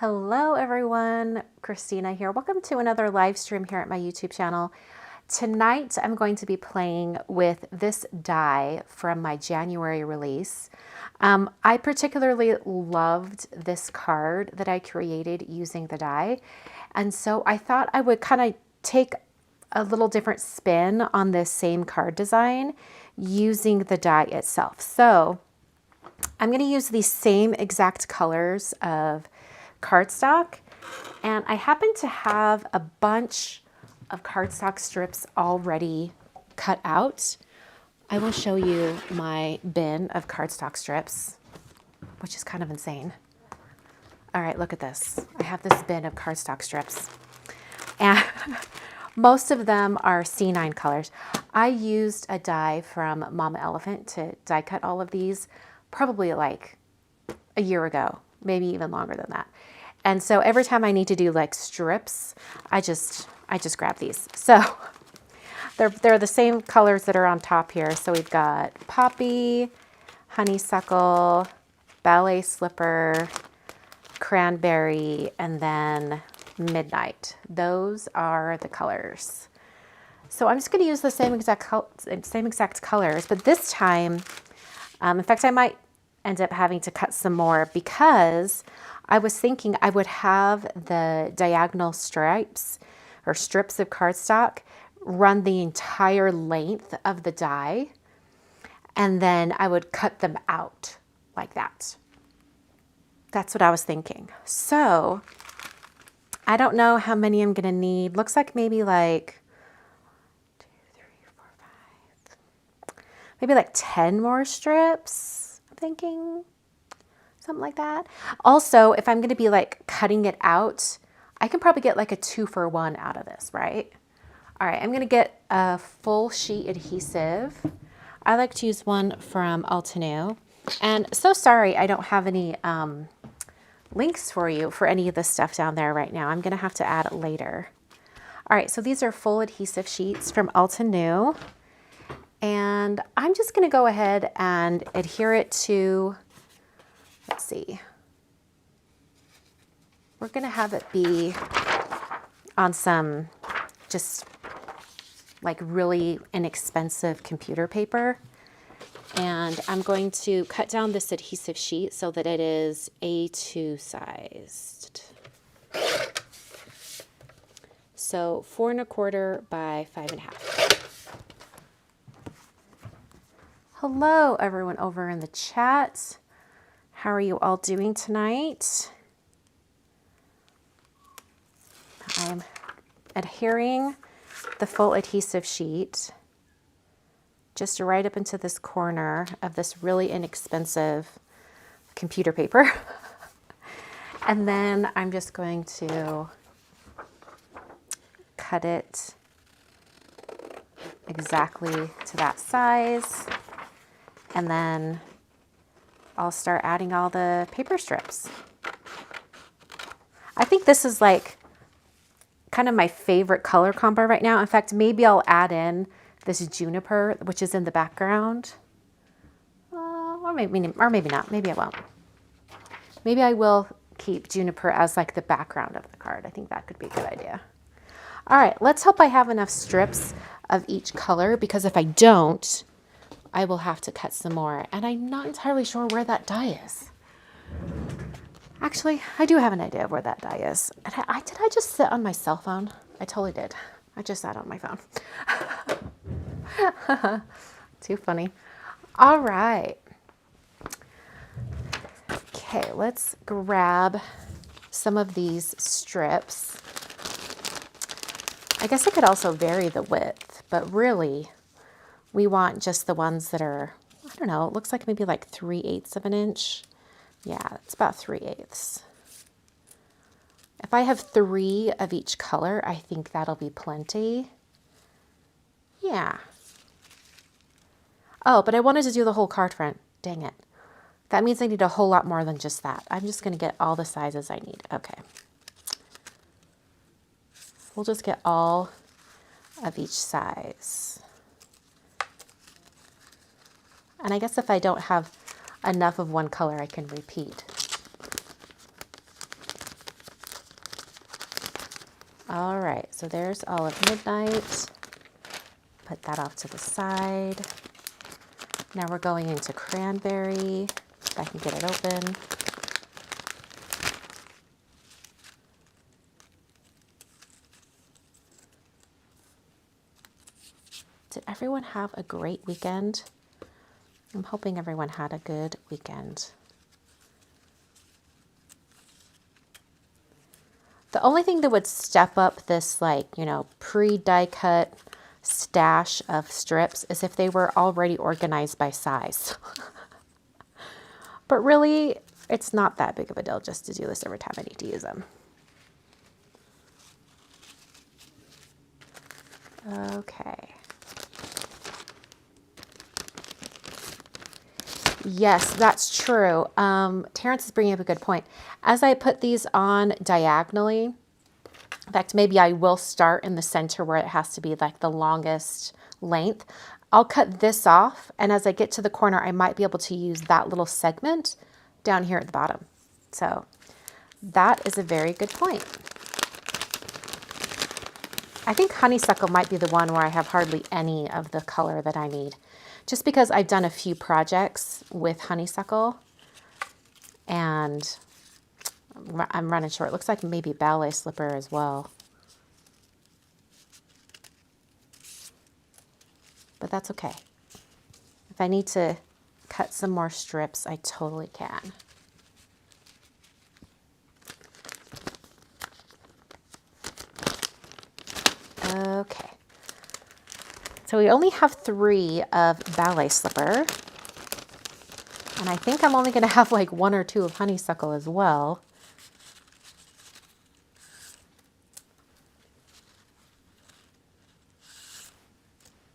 Hello everyone, Christina here. Welcome to another live stream here at my YouTube channel. Tonight I'm going to be playing with this die from my January release. I particularly loved this card that I created using the die, and so I thought I would kind of take a little different spin on this same card design using the die itself. So I'm going to use these same exact colors of cardstock, and I happen to have a bunch of cardstock strips already cut out. I will show you my bin of cardstock strips, which is kind of insane. All right, look at this. I have this bin of cardstock strips, and most of them are C9 colors. I used a die from Mama Elephant to die cut all of these probably like a year ago, maybe even longer than that. And so every time I need to do like strips, I just grab these. So they're the same colors that are on top here. So we've got Poppy, Honeysuckle, Ballet Slipper, Cranberry, and then Midnight. Those are the colors. So I'm just going to use the same exact colors, but this time, in fact, I might end up having to cut some more because I was thinking I would have the diagonal stripes or strips of cardstock run the entire length of the die, and then I would cut them out like that. That's what I was thinking. So I don't know how many I'm going to need. Looks like maybe like 2, 3, 4, 5, maybe like 10 more strips, I'm thinking. Something like that. Also, if I'm going to be like cutting it out, I can probably get like a 2-for-1 out of this, right? All right, I'm going to get a full sheet adhesive. I like to use one from Altenew. And so sorry I don't have any links for you for any of this stuff down there right now. I'm going to have to add it later. All right, so these are full adhesive sheets from Altenew. And I'm just going to go ahead and adhere it to, let's see, we're going to have it be on some just like really inexpensive computer paper. And I'm going to cut down this adhesive sheet so that it is A2 sized. So 4 1/4 by 5 1/2. Hello, everyone over in the chat. How are you all doing tonight? I'm adhering the full adhesive sheet just right up into this corner of this really inexpensive computer paper. And then I'm just going to cut it exactly to that size. And then I'll start adding all the paper strips. I think this is like kind of my favorite color combo right now. In fact, maybe I'll add in this juniper, which is in the background. Or maybe not. Maybe I won't. Maybe I will keep juniper as like the background of the card. I think that could be a good idea. All right, let's hope I have enough strips of each color, because if I don't, I will have to cut some more. And I'm not entirely sure where that die is. Actually, I do have an idea of where that die is. And did I just sit on my cell phone? I totally did. I just sat on my phone. Too funny. All right. Okay, let's grab some of these strips. I guess I could also vary the width, but really we want just the ones that are, I don't know, it looks like maybe like 3/8 of an inch. Yeah, it's about 3/8. If I have 3 of each color, I think that'll be plenty. Yeah. Oh, but I wanted to do the whole card front. Dang it. That means I need a whole lot more than just that. I'm just going to get all the sizes I need. Okay. We'll just get all of each size. And I guess if I don't have enough of one color, I can repeat. All right, so there's Olive Midnight. Put that off to the side. Now we're going into Cranberry, if I can get it open. Did everyone have a great weekend? I'm hoping everyone had a good weekend. The only thing that would step up this, like, you know, pre-die cut stash of strips is if they were already organized by size. But really, it's not that big of a deal just to do this every time I need to use them. Okay. Yes, that's true. Terrence is bringing up a good point. As I put these on diagonally, in fact, maybe I will start in the center where it has to be like the longest length. I'll cut this off, and as I get to the corner, I might be able to use that little segment down here at the bottom. So that is a very good point. I think honeysuckle might be the one where I have hardly any of the color that I need, just because I've done a few projects with honeysuckle and I'm running short. It looks like maybe ballet slipper as well. But that's okay. If I need to cut some more strips, I totally can. Okay. So we only have 3 of ballet slipper. And I think I'm only going to have like 1 or 2 of honeysuckle as well.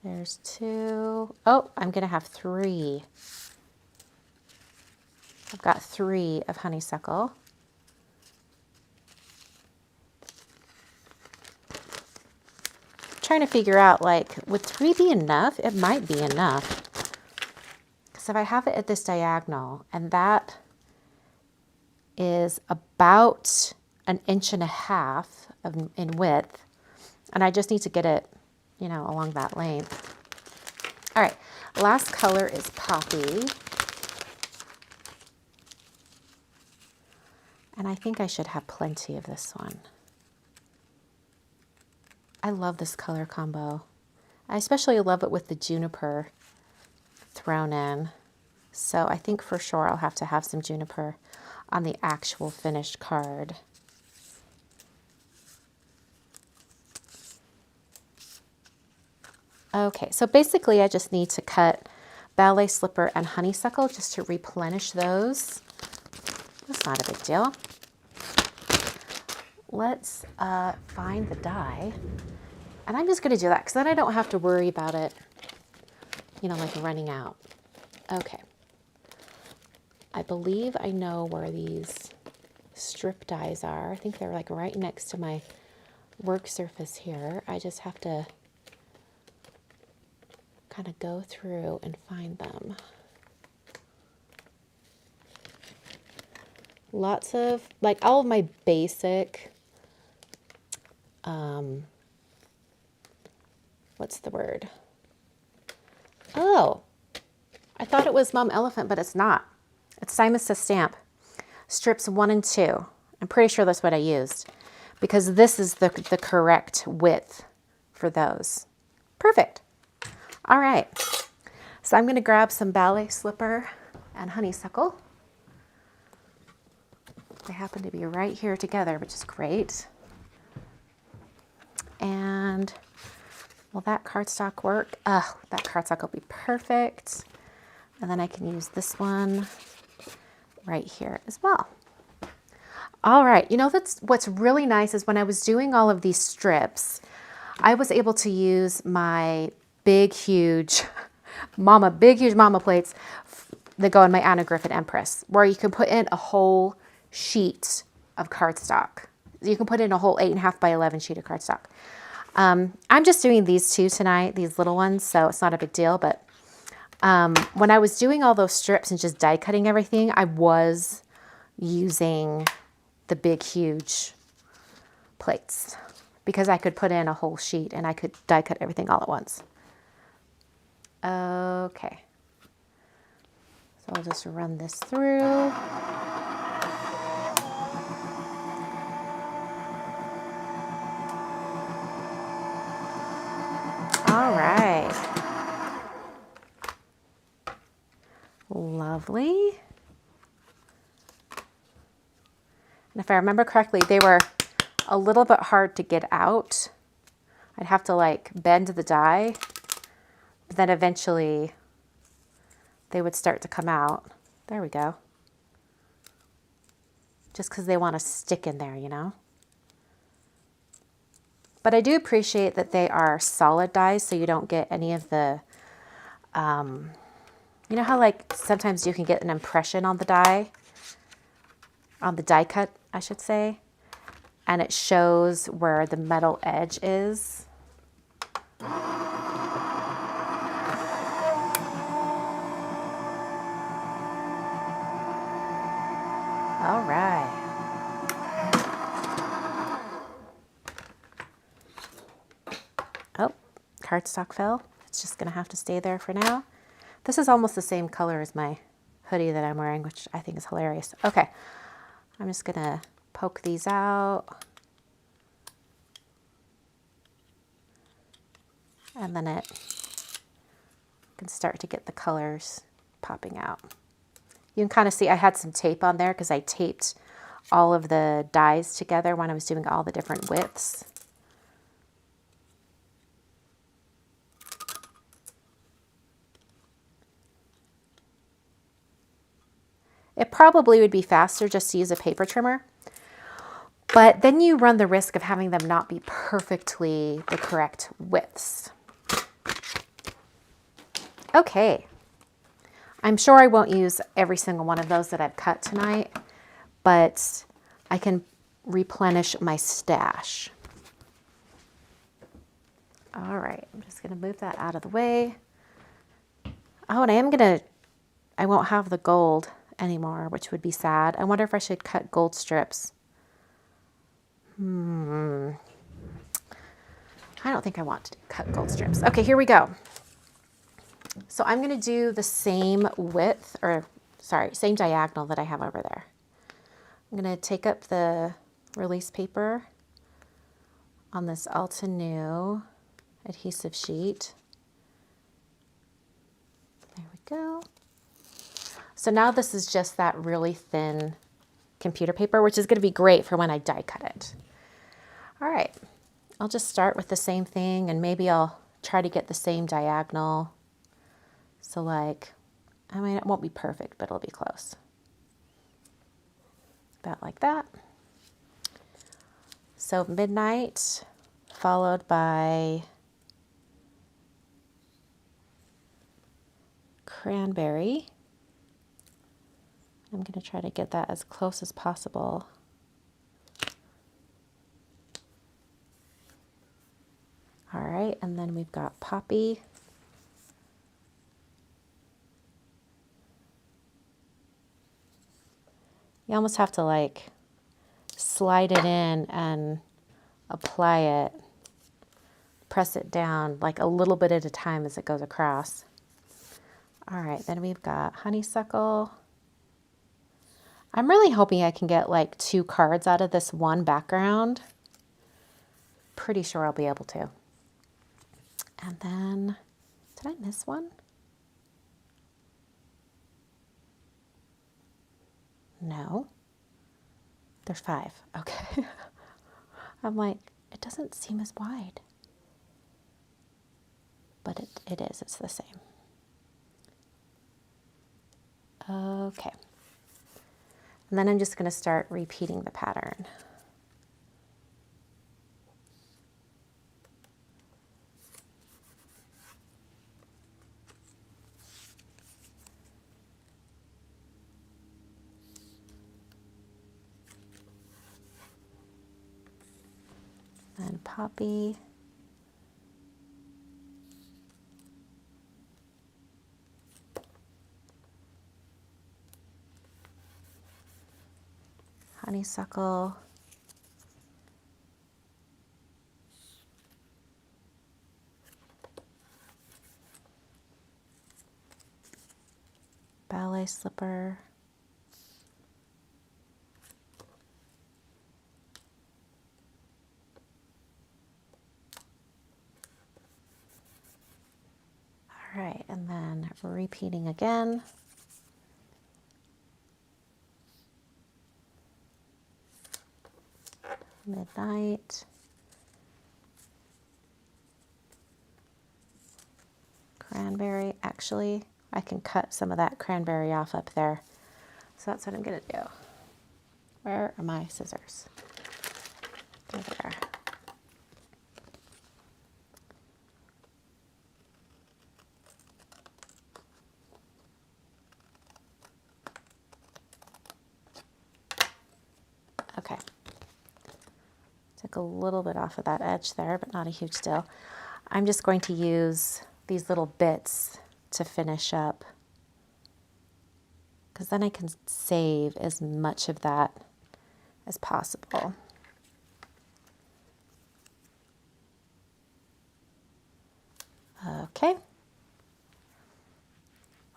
There's 2. Oh, I'm going to have 3. I've got 3 of honeysuckle. Trying to figure out, like, would 3 be enough? It might be enough. Because if I have it at this diagonal, and that is about 1.5 inches in width, and I just need to get it, you know, along that length. All right, last color is Poppy. And I think I should have plenty of this one. I love this color combo. I especially love it with the juniper thrown in. So I think for sure I'll have to have some juniper on the actual finished card. Okay, so basically I just need to cut ballet slipper and honeysuckle just to replenish those. That's not a big deal. Let's find the die. And I'm just going to do that because then I don't have to worry about it, you know, like running out. Okay. I believe I know where these strip dies are. I think they're like right next to my work surface here. I just have to kind of go through and find them. Lots of, like, all of my basic, what's the word? Oh, I thought it was Mom Elephant, but it's not. It's Simon Says Stamp, strips 1 and 2. I'm pretty sure that's what I used because this is the correct width for those. Perfect. All right. So I'm going to grab some ballet slipper and honeysuckle. They happen to be right here together, which is great. And will that cardstock work? Oh, that cardstock will be perfect. And then I can use this one right here as well. All right, you know, that's what's really nice is when I was doing all of these strips, I was able to use my big, huge mama plates that go in my Anna Griffith Empress, where you can put in a whole sheet of cardstock. You can put in a whole 8.5 by 11 sheet of cardstock. I'm just doing these 2 tonight, these little ones, so it's not a big deal. But when I was doing all those strips and just die cutting everything, I was using the big, huge plates because I could put in a whole sheet and I could die cut everything all at once. Okay. So I'll just run this through. All right. Lovely. And if I remember correctly, they were a little bit hard to get out. I'd have to like bend the die, but then eventually they would start to come out. There we go. Just because they want to stick in there, you know? But I do appreciate that they are solid dies, so you don't get any of the, you know how like sometimes you can get an impression on the die cut, I should say, and it shows where the metal edge is. All right. Oh, cardstock fell. It's just gonna have to stay there for now. This is almost the same color as my hoodie that I'm wearing, which I think is hilarious. Okay, I'm just gonna poke these out. And then it can start to get the colors popping out. You can kind of see I had some tape on there because I taped all of the dies together when I was doing all the different widths. It probably would be faster just to use a paper trimmer, but then you run the risk of having them not be perfectly the correct widths. Okay, I'm sure I won't use every single one of those that I've cut tonight, but I can replenish my stash. All right, I'm just gonna move that out of the way. Oh, and I won't have the gold anymore, which would be sad. I wonder if I should cut gold strips. I don't think I want to cut gold strips. Okay, here we go. So I'm going to do the same width, or sorry, same diagonal that I have over there. I'm going to take up the release paper on this Altenew adhesive sheet. There we go. So now this is just that really thin computer paper, which is going to be great for when I die cut it. All right, I'll just start with the same thing, and maybe I'll try to get the same diagonal. So like, I mean, it won't be perfect, but it'll be close. About like that. So midnight followed by cranberry. I'm going to try to get that as close as possible. All right, and then we've got poppy. You almost have to like slide it in and apply it, press it down like a little bit at a time as it goes across. All right, then we've got honeysuckle. I'm really hoping I can get like 2 cards out of this one background. Pretty sure I'll be able to. And then, did I miss one? No. There's 5. Okay. I'm like, it doesn't seem as wide. But it is. It's the same. Okay. And then I'm just going to start repeating the pattern. And poppy. Honeysuckle. slipper. All right, and then repeating again. Midnight. Cranberry. Actually, I can cut some of that cranberry off up there. So that's what I'm gonna do. Where are my scissors? They're there. Okay. Took a little bit off of that edge there, but not a huge deal. I'm just going to use these little bits to finish up, because then I can save as much of that as possible. Okay.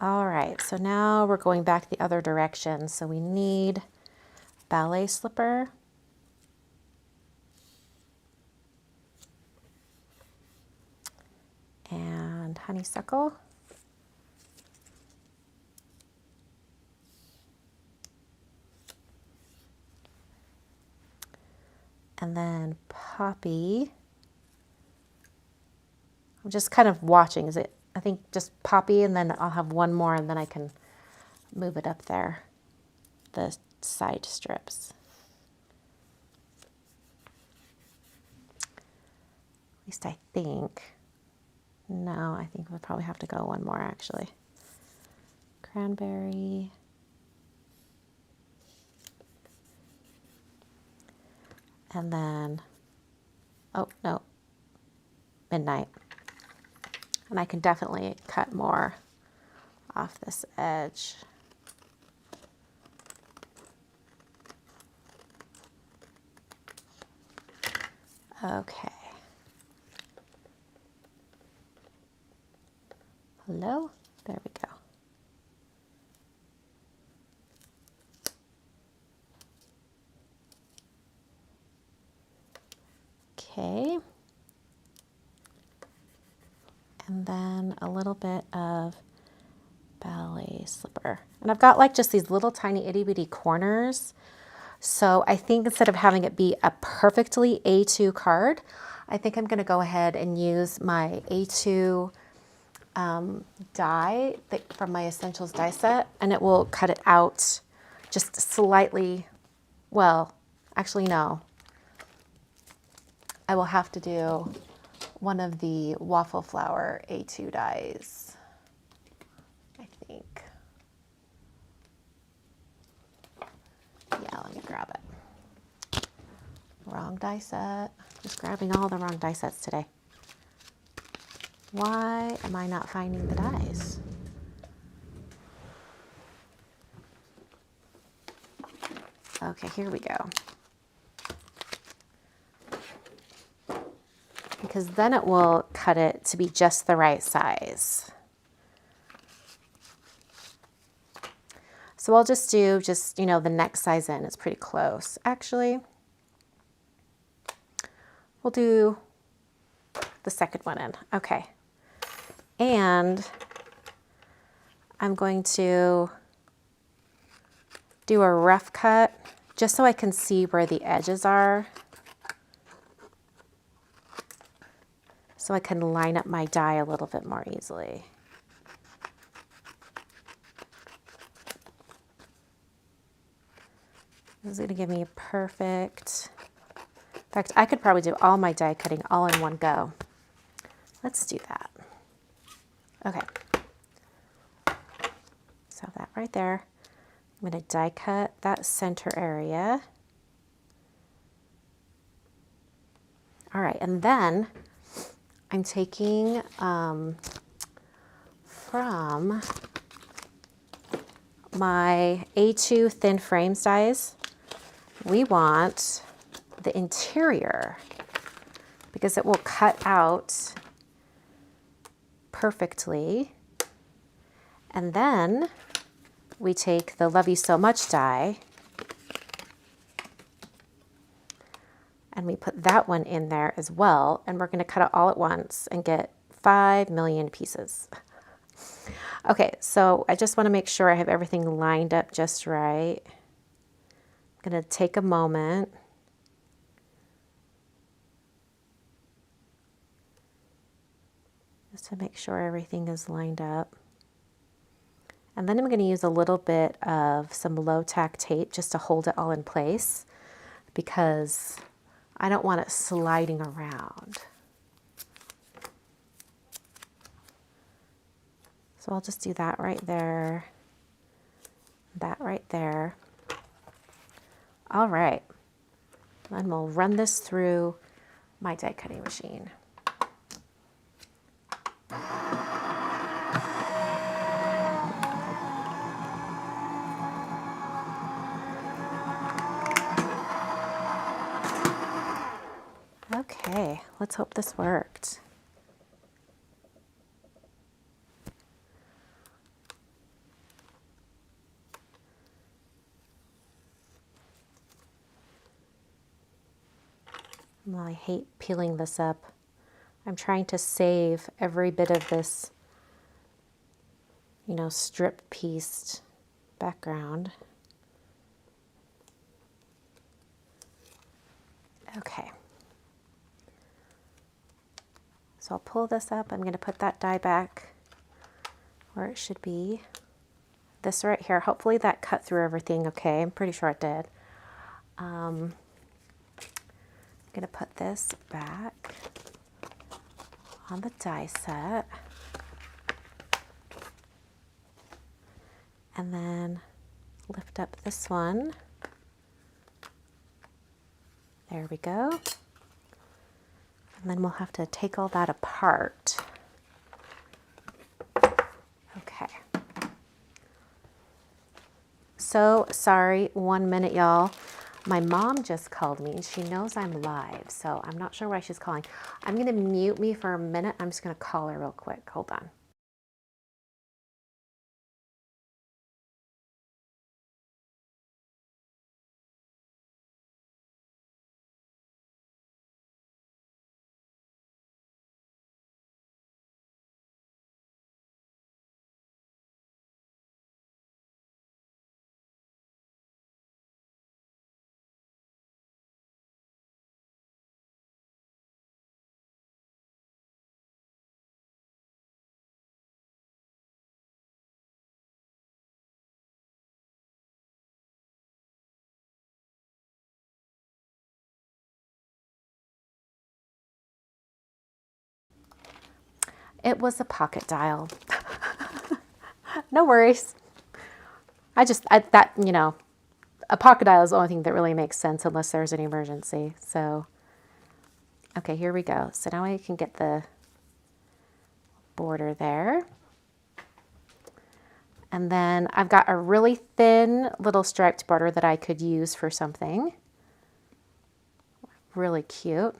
All right, so now we're going back the other direction. So we need ballet slipper. And honeysuckle. And then poppy. I'm just kind of watching. Is it, I think just poppy, and then I'll have one more and then I can move it up there, the side strips. At least I think. No, I think we'll probably have to go one more actually. Cranberry. And then, oh no, midnight. And I can definitely cut more off this edge. Okay. Hello? There we go. Okay. And then a little bit of ballet slipper. And I've got like just these little tiny itty bitty corners. So I think instead of having it be a perfectly A2 card, I think I'm going to go ahead and use my A2 die from my Essentials die set, and it will cut it out just slightly. Well, actually no. I will have to do one of the waffle flower A2 dies, I think. Yeah, let me grab it. Wrong die set. Just grabbing all the wrong die sets today. Why am I not finding the dies? Okay, here we go. Because then it will cut it to be just the right size. So I'll just do you know, the next size in. It's pretty close. Actually, we'll do the second one in. Okay. And I'm going to do a rough cut just so I can see where the edges are. So I can line up my die a little bit more easily. This is going to give me a perfect. In fact, I could probably do all my die cutting all in one go. Let's do that. Okay. So that right there. I'm going to die cut that center area. All right, and then I'm taking from my A2 thin frames dies, we want the interior because it will cut out perfectly. And then we take the Love You So Much die and we put that one in there as well. And we're going to cut it all at once and get 5 million pieces. Okay, so I just want to make sure I have everything lined up just right. I'm going to take a moment. Just to make sure everything is lined up. And then I'm going to use a little bit of some low tack tape just to hold it all in place because I don't want it sliding around. So I'll just do that right there, that right there. All right, then we'll run this through my die cutting machine. Okay, let's hope this worked. Well, I hate peeling this up. I'm trying to save every bit of this, you know, strip pieced background. Okay. So I'll pull this up. I'm going to put that die back where it should be. This right here, hopefully that cut through everything okay. I'm pretty sure it did. I'm going to put this back on the die set. And then lift up this one. There we go. And then we'll have to take all that apart. Okay. So sorry, 1 minute, y'all. My mom just called me and she knows I'm live, so I'm not sure why she's calling. I'm gonna mute me for a minute. I'm just gonna call her real quick. Hold on. It was a pocket dial. No worries. You know, a pocket dial is the only thing that really makes sense unless there's an emergency. So, okay, here we go. So now I can get the border there. And then I've got a really thin little striped border that I could use for something. Really cute.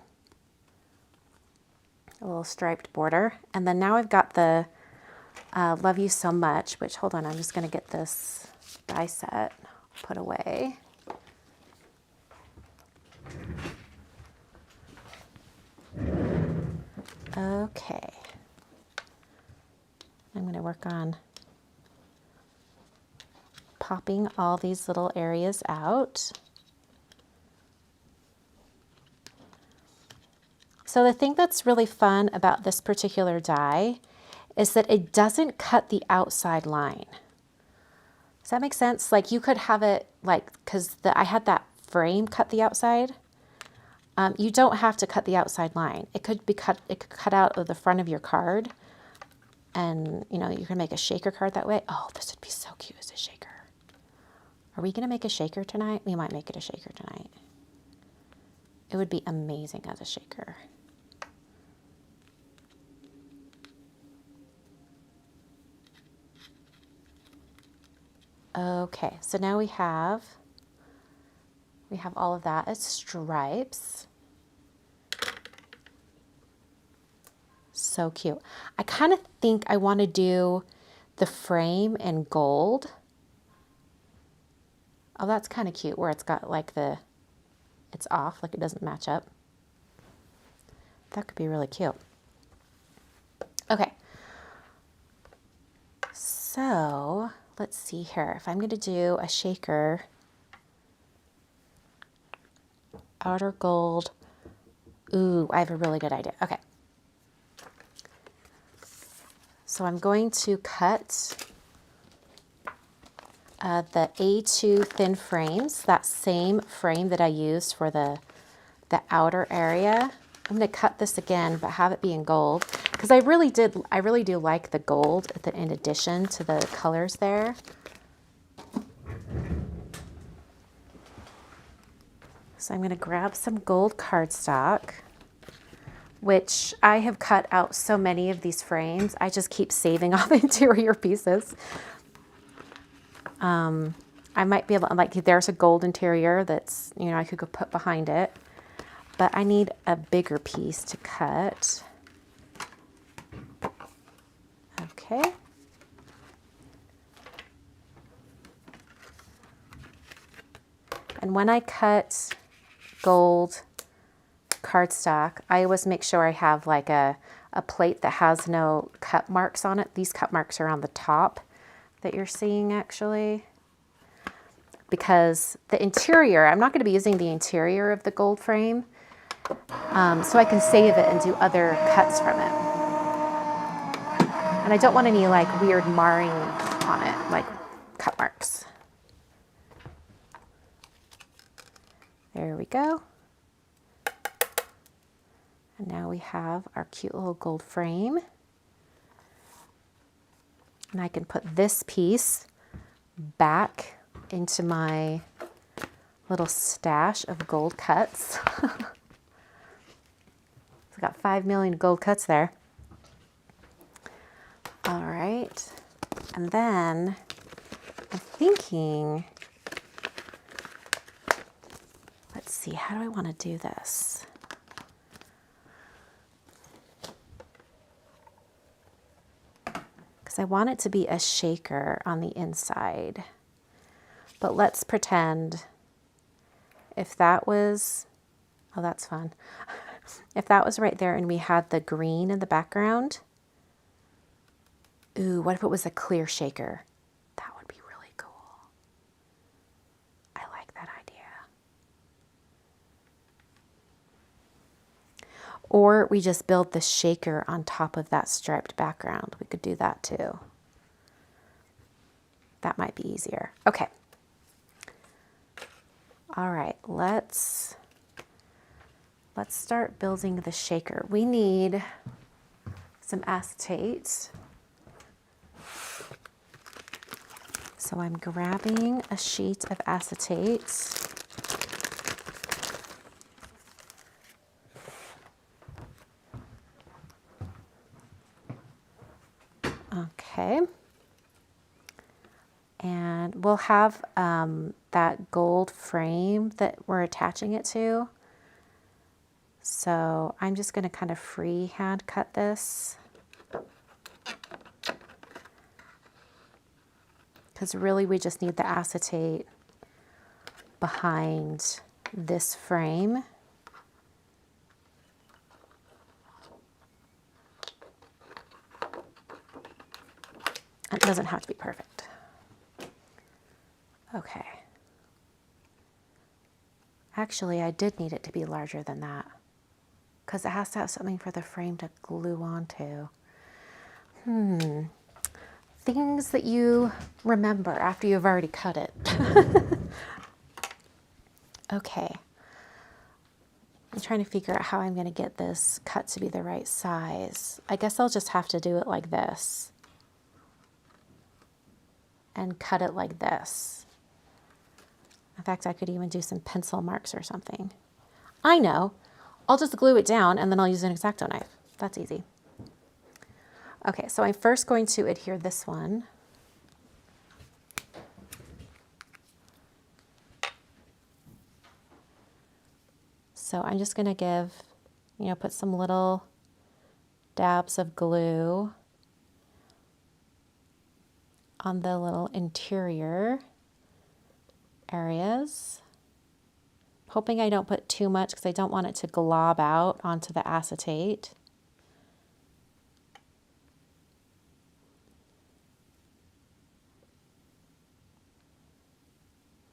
A little striped border. And then now I've got the Love You So Much, which, hold on, I'm just going to get this die set put away. Okay. I'm going to work on popping all these little areas out. So the thing that's really fun about this particular die is that it doesn't cut the outside line. Does that make sense? Like you could have it like, because I had that frame cut the outside. You don't have to cut the outside line. It could be cut. It could cut out of the front of your card, and you know you can make a shaker card that way. Oh, this would be so cute as a shaker. Are we gonna make a shaker tonight? We might make it a shaker tonight. It would be amazing as a shaker. Okay, so now we have all of that as stripes. So cute. I kind of think I want to do the frame in gold. Oh, that's kind of cute where it's got like it's off, like it doesn't match up. That could be really cute. Okay. So let's see here. If I'm going to do a shaker, outer gold. Ooh, I have a really good idea. Okay. So I'm going to cut the A2 thin frames, that same frame that I used for the outer area. I'm going to cut this again, but have it be in gold because I really do like the gold in addition to the colors there. So I'm going to grab some gold cardstock, which I have cut out so many of these frames. I just keep saving all the interior pieces. I might be able, like there's a gold interior that's, you know, I could go put behind it, but I need a bigger piece to cut. Okay. And when I cut gold cardstock, I always make sure I have like a plate that has no cut marks on it. These cut marks are on the top that you're seeing actually. Because the interior, I'm not going to be using the interior of the gold frame, so I can save it and do other cuts from it. And I don't want any like weird marring on it, like cut marks. There we go. And now we have our cute little gold frame. And I can put this piece back into my little stash of gold cuts. I've got 5 million gold cuts there. All right. And then I'm thinking, let's see, how do I want to do this? Because I want it to be a shaker on the inside. But let's pretend if that was, oh, that's fun. If that was right there and we had the green in the background, ooh, what if it was a clear shaker? That would be really cool. I like that idea. Or we just build the shaker on top of that striped background. We could do that too. That might be easier. Okay. All right, let's start building the shaker. We need some acetate. So I'm grabbing a sheet of acetate. Okay. And we'll have that gold frame that we're attaching it to. So I'm just going to kind of freehand cut this. Because really we just need the acetate behind this frame. It doesn't have to be perfect. Okay. Actually, I did need it to be larger than that because it has to have something for the frame to glue onto. Things that you remember after you've already cut it. Okay. I'm trying to figure out how I'm going to get this cut to be the right size. I guess I'll just have to do it like this and cut it like this. In fact, I could even do some pencil marks or something. I know. I'll just glue it down and then I'll use an X-Acto knife. That's easy. Okay, so I'm first going to adhere this one. So I'm just going to give, put some little dabs of glue on the little interior areas. Hoping I don't put too much because I don't want it to glob out onto the acetate.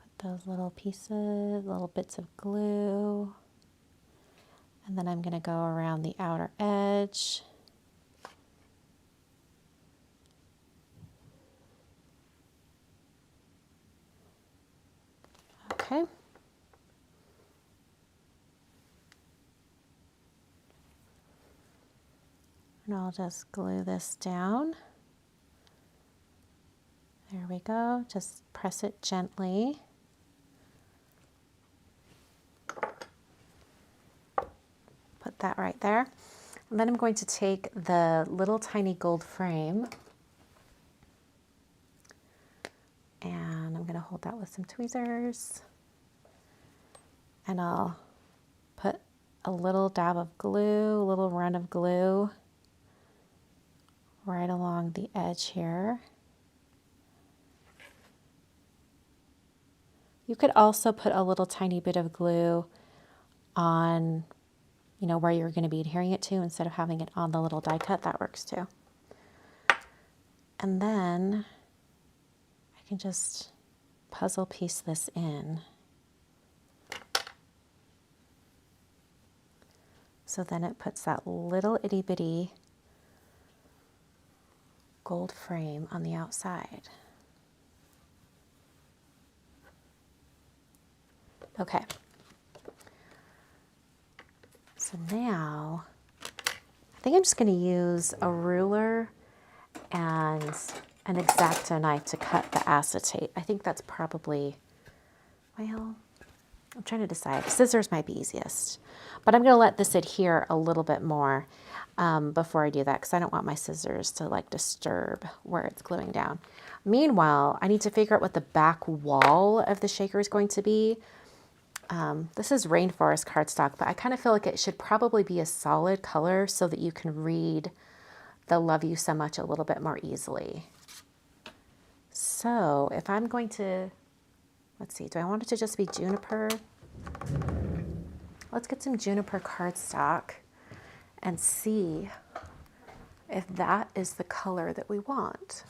Put those little pieces, little bits of glue. And then I'm going to go around the outer edge. Okay. And I'll just glue this down. There we go. Just press it gently. Put that right there. And then I'm going to take the little tiny gold frame and I'm going to hold that with some tweezers. And I'll put a little dab of glue, a little run of glue right along the edge here. You could also put a little tiny bit of glue on, you know, where you're going to be adhering it to instead of having it on the little die cut. That works too. And then I can just puzzle piece this in. So then it puts that little itty bitty gold frame on the outside. Okay. So now I think I'm just going to use a ruler and an X-Acto knife to cut the acetate. I think that's probably, well, I'm trying to decide. Scissors might be easiest, but I'm going to let this adhere a little bit more before I do that because I don't want my scissors to like disturb where it's gluing down. Meanwhile, I need to figure out what the back wall of the shaker is going to be. This is Rainforest cardstock, but I kind of feel like it should probably be a solid color so that you can read the Love You So Much a little bit more easily. So if I'm going to, let's see, do I want it to just be juniper? Let's get some juniper cardstock and see if that is the color that we want.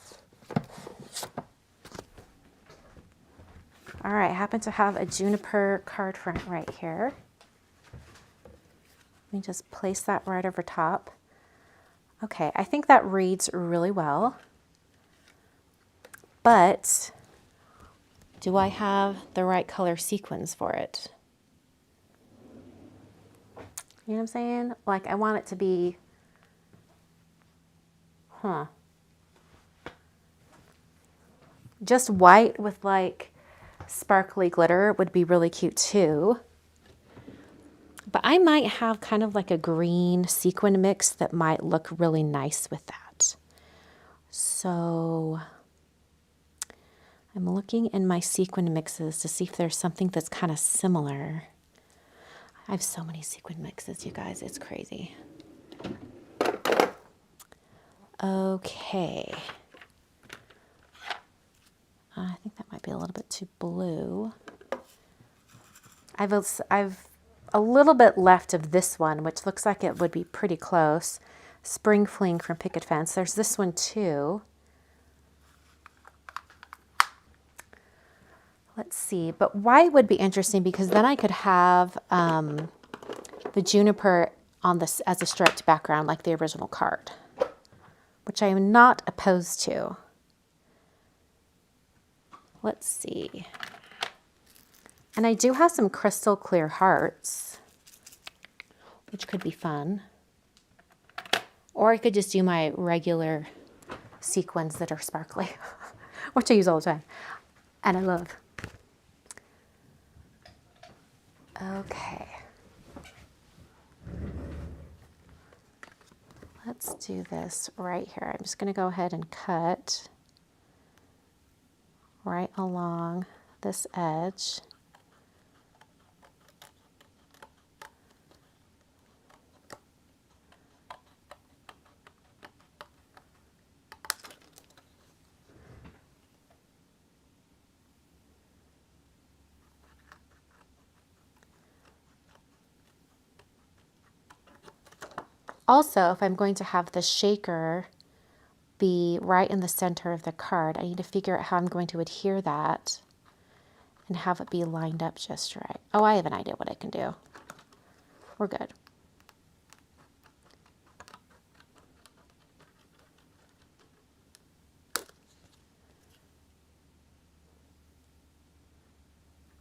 All right, I happen to have a juniper card front right here. Let me just place that right over top. Okay, I think that reads really well. But do I have the right color sequins for it? You know what I'm saying? Like I want it to be, just white with like sparkly glitter would be really cute too. But I might have kind of like a green sequin mix that might look really nice with that. So I'm looking in my sequin mixes to see if there's something that's kind of similar. I have so many sequin mixes, you guys, it's crazy. Okay. I think that might be a little bit too blue. I've a little bit left of this one, which looks like it would be pretty close. Spring Fling from Picket Fence. There's this one too. Let's see, but white would be interesting because then I could have the juniper on this as a striped background like the original card, which I am not opposed to. Let's see. And I do have some crystal clear hearts, which could be fun. Or I could just do my regular sequins that are sparkly, which I use all the time and I love. Okay. Let's do this right here. I'm just going to go ahead and cut right along this edge. Also, if I'm going to have the shaker be right in the center of the card, I need to figure out how I'm going to adhere that and have it be lined up just right. Oh, I have an idea what I can do. We're good.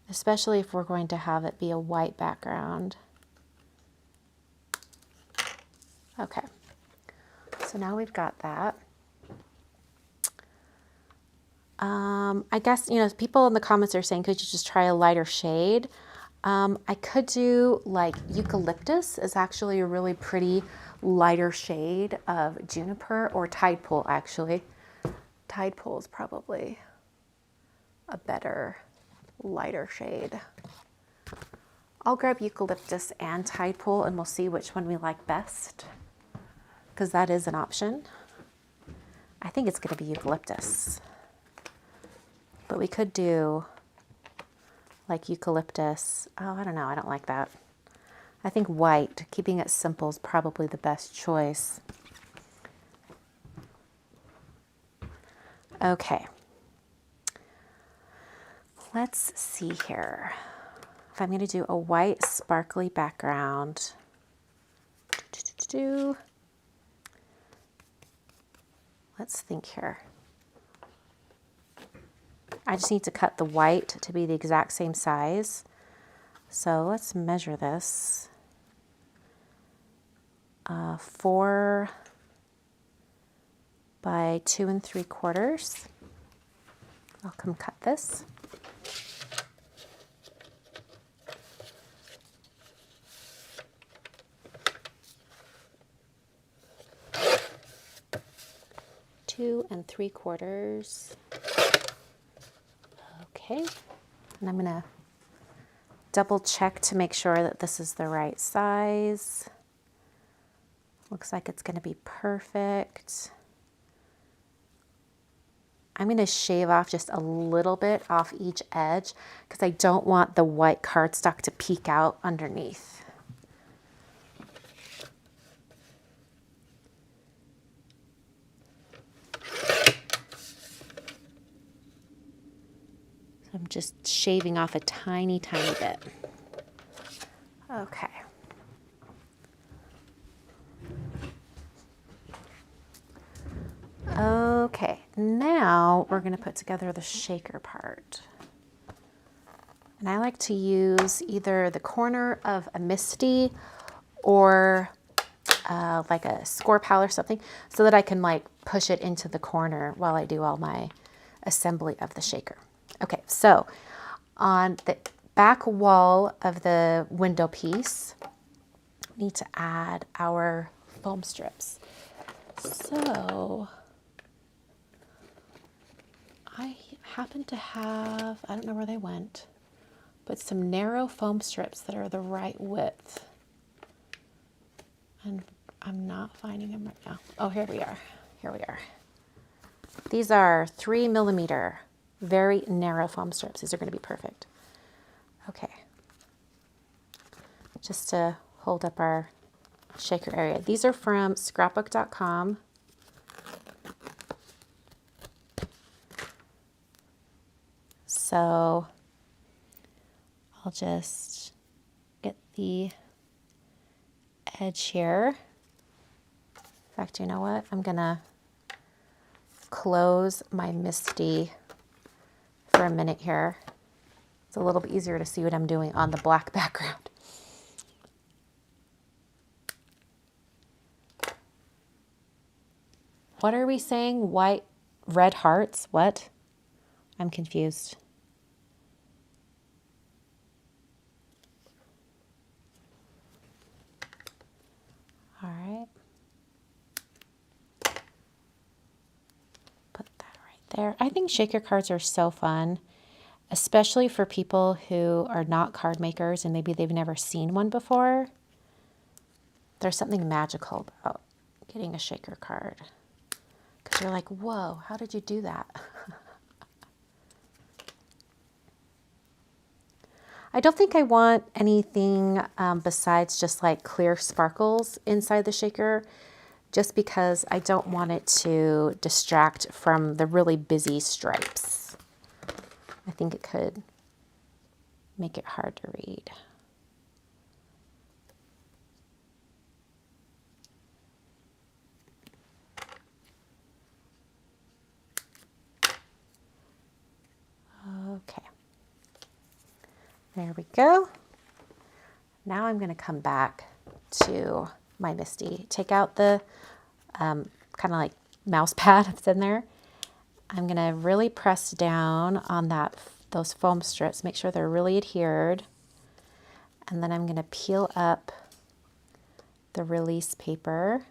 Especially if we're going to have it be a white background. Okay, so now we've got that. I guess, you know, people in the comments are saying, could you just try a lighter shade? I could do like Eucalyptus is actually a really pretty lighter shade of Juniper, or Tide Pool actually. Tide Pool is probably a better lighter shade. I'll grab Eucalyptus and Tide Pool and we'll see which one we like best, because that is an option. I think it's going to be Eucalyptus, but we could do like Eucalyptus. Oh, I don't know. I don't like that. I think white, keeping it simple, is probably the best choice. Okay. Let's see here. If I'm going to do a white sparkly background, let's think here. I just need to cut the white to be the exact same size. So let's measure this. 4 by 2 3/4. I'll come cut this. Two and 3/4. Okay, and I'm gonna double check to make sure that this is the right size. Looks like it's gonna be perfect. I'm gonna shave off just a little bit off each edge because I don't want the white cardstock to peek out underneath. I'm just shaving off a tiny, tiny bit. Okay. Okay, now we're going to put together the shaker part. And I like to use either the corner of a MISTI or like a score pal or something, so that I can like push it into the corner while I do all my assembly of the shaker. Okay, so on the back wall of the window piece, we need to add our foam strips. So I happen to have, I don't know where they went, but some narrow foam strips that are the right width. And I'm not finding them right now. Oh, here we are. Here we are. These are 3mm, very narrow foam strips. These are going to be perfect. Okay. Just to hold up our shaker area. These are from scrapbook.com. So I'll just get the edge here. In fact, you know what? I'm gonna close my MISTI for a minute here. It's a little bit easier to see what I'm doing on the black background. What are we saying? White, red hearts? What? I'm confused. All right. Put that right there. I think shaker cards are so fun, especially for people who are not card makers and maybe they've never seen one before. There's something magical about getting a shaker card, because you're like, whoa, how did you do that? I don't think I want anything besides just like clear sparkles inside the shaker, just because I don't want it to distract from the really busy stripes. I think it could make it hard to read. Okay, there we go. Now I'm going to come back to my Misty. Take out the kind of like mouse pad that's in there. I'm going to really press down on those foam strips, make sure they're really adhered. And then I'm going to peel up the release paper.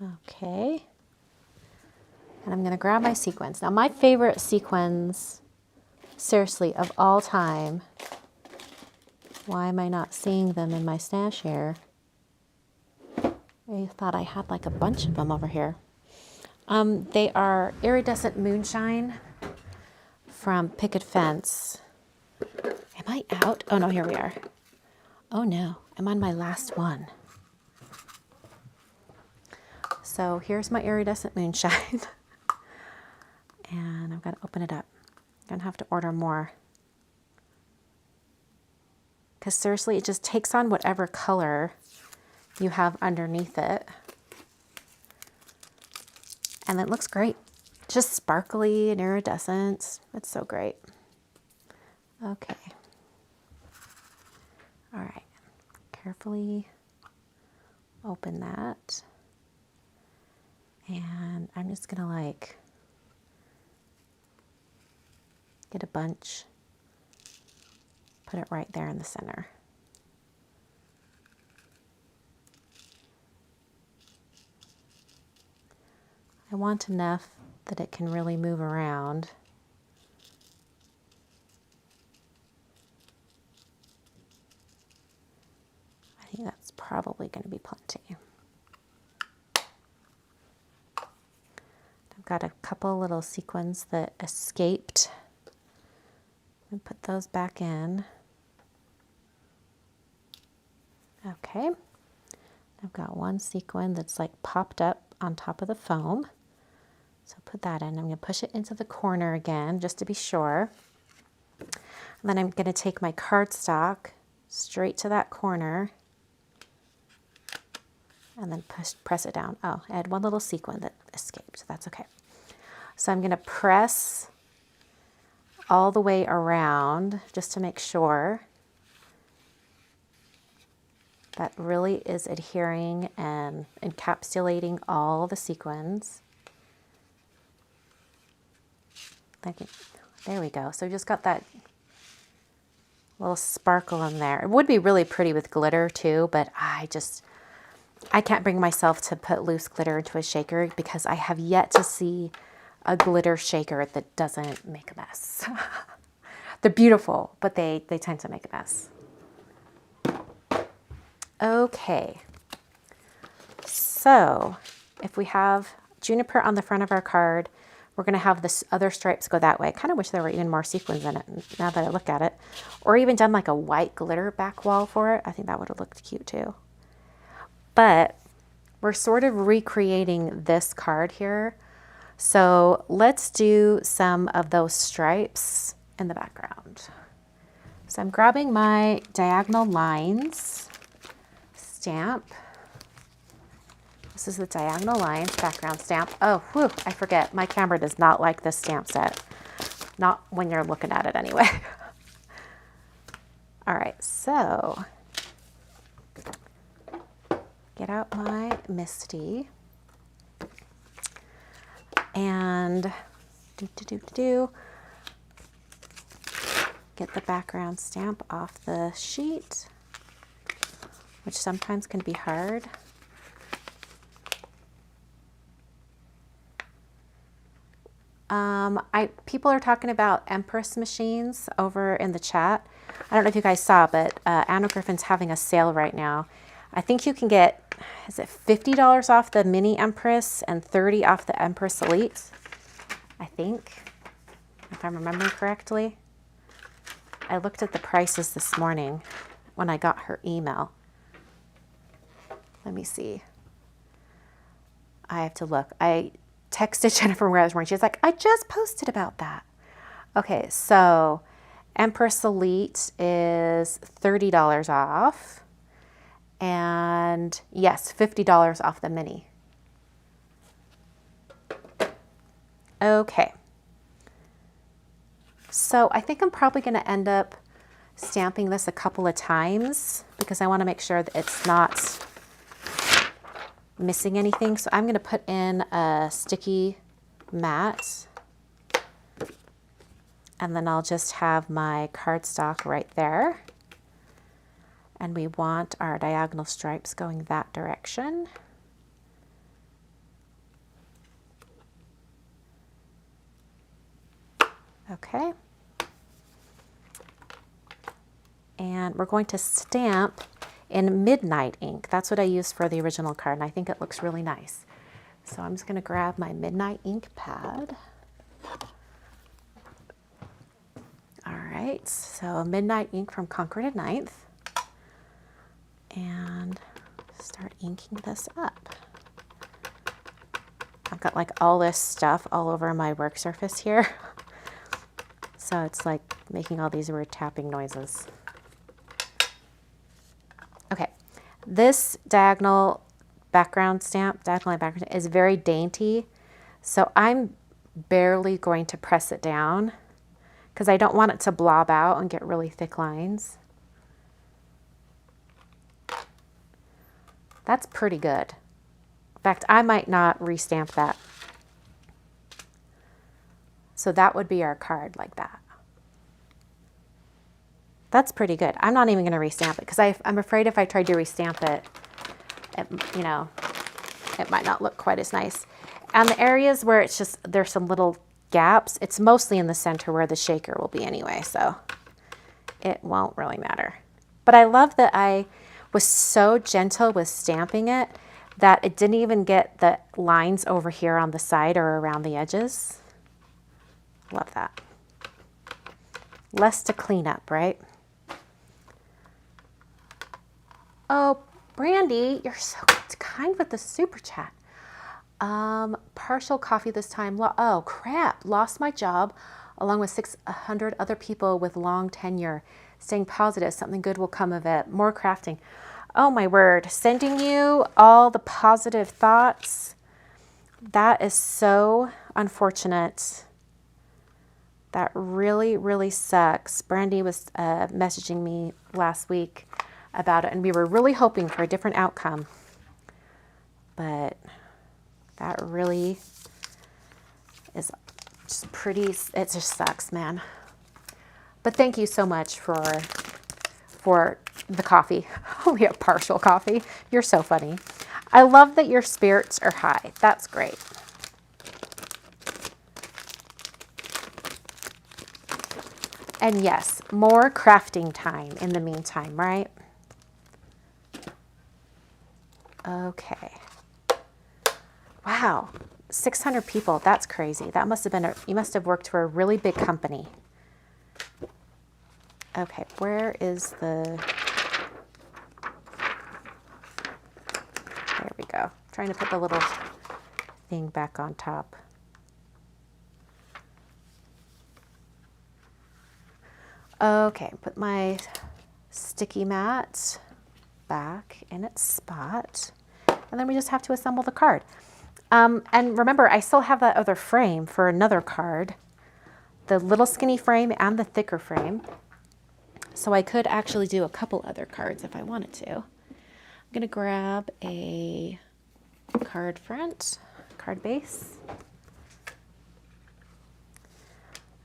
Okay. And I'm going to grab my sequins. Now my favorite sequins, seriously, of all time. Why am I not seeing them in my stash here? I thought I had like a bunch of them over here. They are Iridescent Moonshine from Picket Fence. Am I out? Oh no, here we are. Oh no, I'm on my last one. So here's my Iridescent Moonshine. And I'm going to open it up. I'm going to have to order more. Because seriously, it just takes on whatever color you have underneath it. And it looks great. Just sparkly and iridescent. It's so great. Okay. All right. Carefully open that. And I'm just going to like get a bunch, put it right there in the center. I want enough that it can really move around. I think that's probably going to be plenty. I've got a couple little sequins that escaped. And put those back in. Okay. I've got one sequin that's like popped up on top of the foam. So put that in. I'm going to push it into the corner again just to be sure. And then I'm going to take my cardstock straight to that corner and then press it down. Oh, I had one little sequin that escaped. That's okay. So I'm going to press all the way around just to make sure that really is adhering and encapsulating all the sequins. There we go. So we just got that little sparkle in there. It would be really pretty with glitter too, but I can't bring myself to put loose glitter into a shaker because I have yet to see a glitter shaker that doesn't make a mess. They're beautiful, but they tend to make a mess. Okay, so if we have juniper on the front of our card, we're going to have the other stripes go that way. I kind of wish there were even more sequins in it now that I look at it. Or even done like a white glitter back wall for it. I think that would have looked cute too. But we're sort of recreating this card here. So let's do some of those stripes in the background. So I'm grabbing my Diagonal Lines stamp. This is the Diagonal Lines background stamp. Oh, whew, I forget. My camera does not like this stamp set. Not when you're looking at it anyway. All right, so get out my Misty and get the background stamp off the sheet, which sometimes can be hard. People are talking about Empress machines over in the chat. I don't know if you guys saw, but Anna Griffin's having a sale right now. I think you can get is it $50 off the Mini Empress and $30 off the Empress Elite? I think, if I'm remembering correctly. I looked at the prices this morning when I got her email. Let me see. I have to look. I texted Jennifer this morning. She's like, I just posted about that. Okay, so Empress Elite is $30 off. And yes, $50 off the Mini. Okay. So I think I'm probably going to end up stamping this a couple of times because I want to make sure that it's not missing anything. So I'm going to put in a sticky mat, and then I'll just have my cardstock right there. And we want our diagonal stripes going that direction. Okay. And we're going to stamp in Midnight ink. That's what I used for the original card, and I think it looks really nice. So I'm just going to grab my Midnight ink pad. All right, so Midnight ink from Concord and Ninth. And start inking this up. I've got like all this stuff all over my work surface here. So it's like making all these weird tapping noises. Okay, this diagonal background stamp, is very dainty. So I'm barely going to press it down because I don't want it to blob out and get really thick lines. That's pretty good. In fact, I might not restamp that. So that would be our card like that. That's pretty good. I'm not even going to restamp it because I'm afraid if I tried to restamp it, you know, it might not look quite as nice. And the areas where it's just, there's some little gaps, it's mostly in the center where the shaker will be anyway, so it won't really matter. But I love that I was so gentle with stamping it that it didn't even get the lines over here on the side or around the edges. Love that. Less to clean up, right? Oh, Brandy, you're so kind with the super chat. Partial coffee this time. Oh, crap. Lost my job along with 600 other people with long tenure. Staying positive. Something good will come of it. More crafting. Oh, my word. Sending you all the positive thoughts. That is so unfortunate. That really, really sucks. Brandy was messaging me last week about it, and we were really hoping for a different outcome. But that really is just pretty, it just sucks, man. But thank you so much for the coffee. Only a partial coffee. You're so funny. I love that your spirits are high. That's great. And yes, more crafting time in the meantime, right? Okay. Wow, 600 people. That's crazy. That must have been you must have worked for a really big company. Okay, where is the... There we go. Trying to put the little thing back on top. Okay, put my sticky mat back in its spot. And then we just have to assemble the card. And remember, I still have that other frame for another card. The little skinny frame and the thicker frame. So I could actually do a couple other cards if I wanted to. I'm going to grab a card front, card base.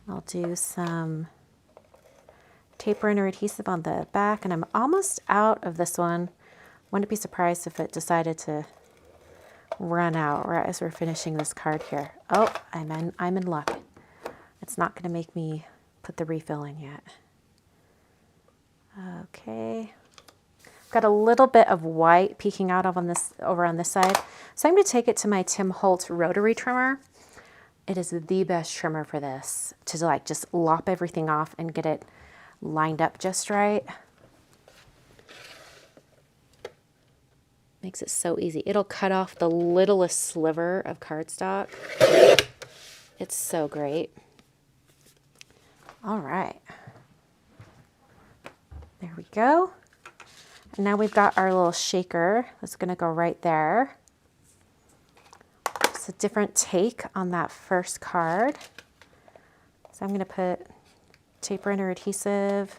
I'll do some tape runner adhesive on the back, and I'm almost out of this one. Wouldn't be surprised if it decided to run out right as we're finishing this card here. Oh, I'm in luck. It's not going to make me put the refill in yet. Okay. Got a little bit of white peeking out of over on this side. So I'm going to take it to my Tim Holtz rotary trimmer. It is the best trimmer for this, to like just lop everything off and get it lined up just right. Makes it so easy. It'll cut off the littlest sliver of cardstock. It's so great. All right. There we go. And now we've got our little shaker that's going to go right there. It's a different take on that first card. So I'm going to put tape runner adhesive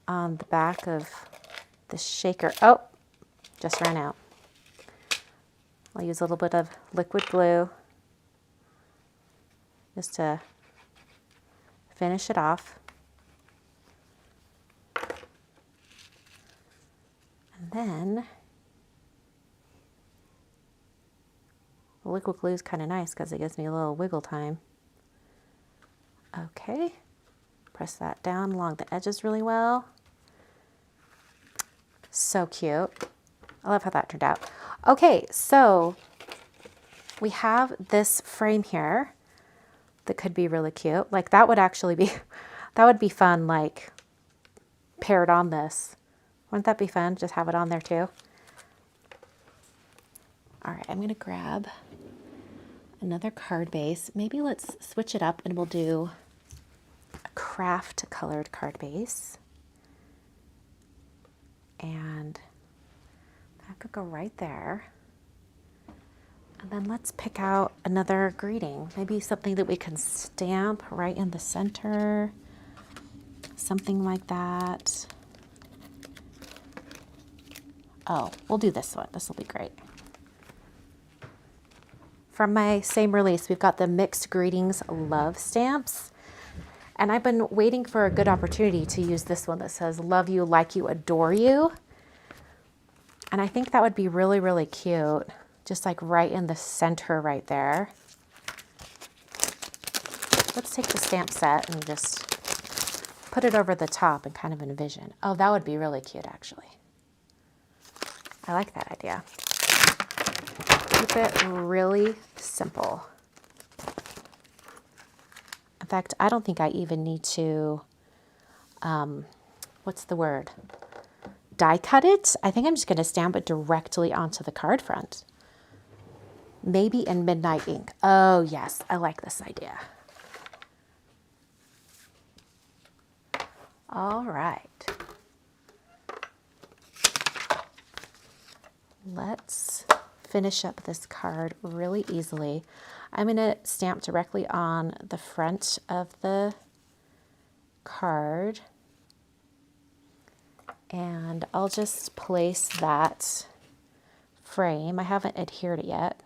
on the back of the shaker. Oh, just ran out. I'll use a little bit of liquid glue just to finish it off. And then the liquid glue is kind of nice because it gives me a little wiggle time. Okay, press that down along the edges really well. So cute. I love how that turned out. Okay, so we have this frame here that could be really cute. Like that would actually be, that would be fun, like paired on this. Wouldn't that be fun? Just have it on there too. All right, I'm gonna grab another card base. Maybe let's switch it up and we'll do a craft colored card base. And that could go right there. And then let's pick out another greeting. Maybe something that we can stamp right in the center. Something like that. Oh, we'll do this one. This will be great. From my same release, we've got the Mixed Greetings Love stamps. And I've been waiting for a good opportunity to use this one that says, love you, like you, adore you. And I think that would be really, really cute. Just like right in the center right there. Let's take the stamp set and just put it over the top and kind of envision. Oh, that would be really cute, actually. I like that idea. Keep it really simple. In fact, I don't think I even need to, what's the word? Die cut it. I think I'm just going to stamp it directly onto the card front. Maybe in Midnight Ink. Oh yes, I like this idea. All right. Let's finish up this card really easily. I'm going to stamp directly on the front of the card. And I'll just place that frame. I haven't adhered it yet.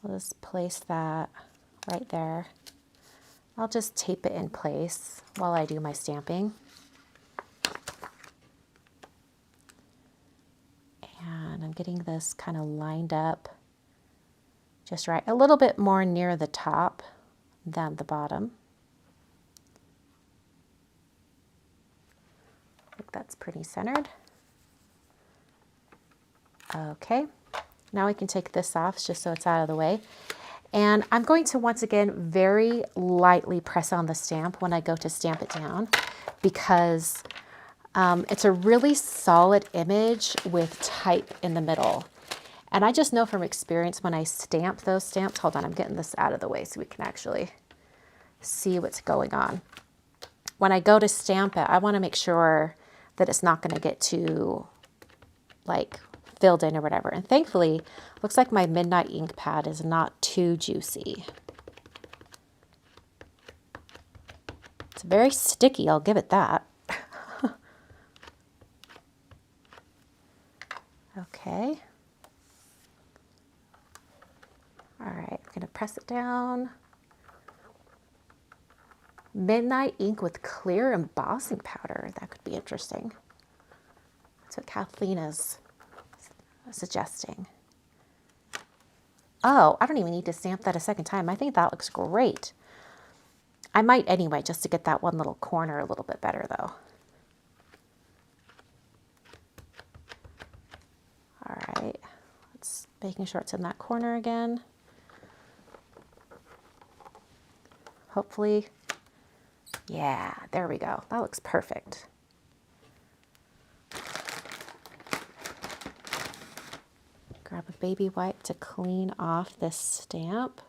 I'll just place that right there. I'll just tape it in place while I do my stamping. And I'm getting this kind of lined up just right. A little bit more near the top than the bottom. I think that's pretty centered. Okay, now we can take this off just so it's out of the way. And I'm going to once again very lightly press on the stamp when I go to stamp it down because it's a really solid image with type in the middle. And I just know from experience when I stamp those stamps, hold on, I'm getting this out of the way so we can actually see what's going on. When I go to stamp it, I want to make sure that it's not going to get too like filled in or whatever. And thankfully, looks like my Midnight Ink pad is not too juicy. It's very sticky, I'll give it that. Okay. All right, I'm gonna press it down. Midnight Ink with clear embossing powder. That could be interesting. That's what Kathleen is suggesting. Oh, I don't even need to stamp that a second time. I think that looks great. I might anyway, just to get that one little corner a little bit better though. All right, let's making sure it's in that corner again. Hopefully, yeah, there we go. That looks perfect. Grab a baby wipe to clean off this stamp.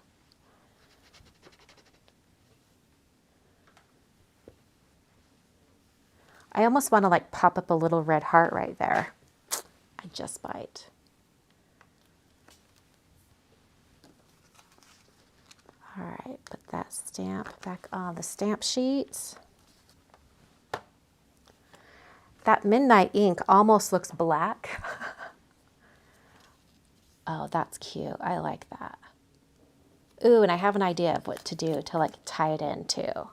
I almost want to like pop up a little red heart right there. I just might. All right, put that stamp back on the stamp sheet. That midnight ink almost looks black. Oh, that's cute. I like that. Ooh, and I have an idea of what to do to like tie it in too.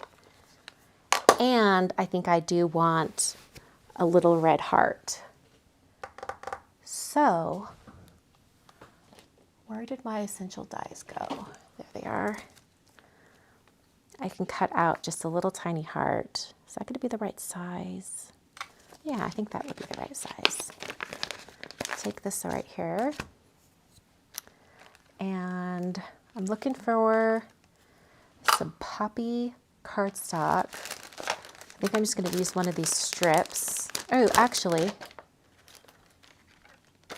And I think I do want a little red heart. So, where did my essential dies go? There they are. I can cut out just a little tiny heart. Is that going to be the right size? Yeah, I think that would be the right size. Take this right here. And I'm looking for some poppy cardstock. I think I'm just going to use one of these strips. Oh, actually,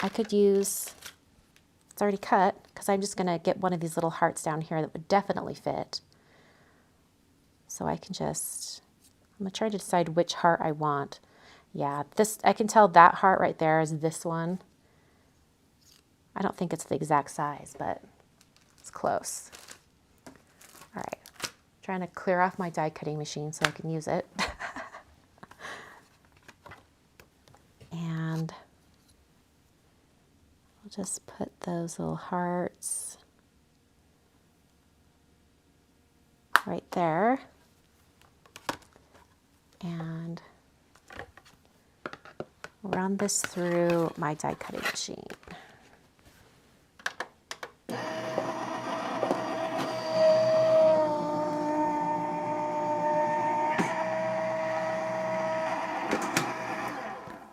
I could use, it's already cut, because I'm just going to get one of these little hearts down here that would definitely fit. So I can just, I'm going to try to decide which heart I want. Yeah, this, I can tell that heart right there is this one. I don't think it's the exact size, but it's close. All right, trying to clear off my die cutting machine so I can use it. And I'll just put those little hearts right there. And run this through my die cutting machine.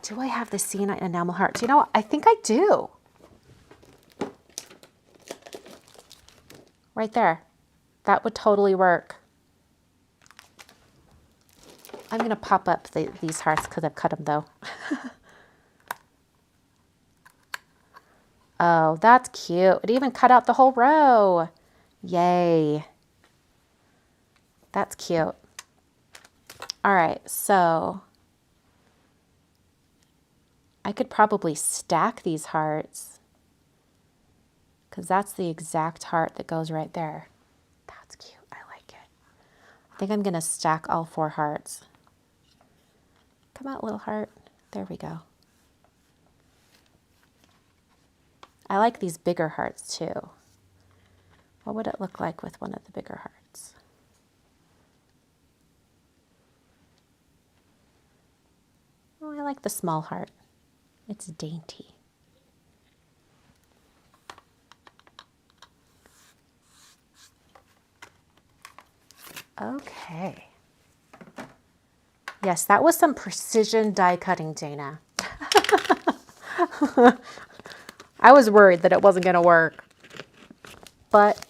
Do I have the Sienna enamel hearts? You know, I think I do. Right there. That would totally work. I'm going to pop up these hearts because I've cut them though. Oh, that's cute. It even cut out the whole row. Yay. That's cute. All right, so I could probably stack these hearts because that's the exact heart that goes right there. That's cute. I like it. I think I'm going to stack all 4 hearts. Come out, little heart. There we go. I like these bigger hearts too. What would it look like with one of the bigger hearts? Oh, I like the small heart. It's dainty. Okay. Yes, that was some precision die cutting, Dana. I was worried that it wasn't going to work, but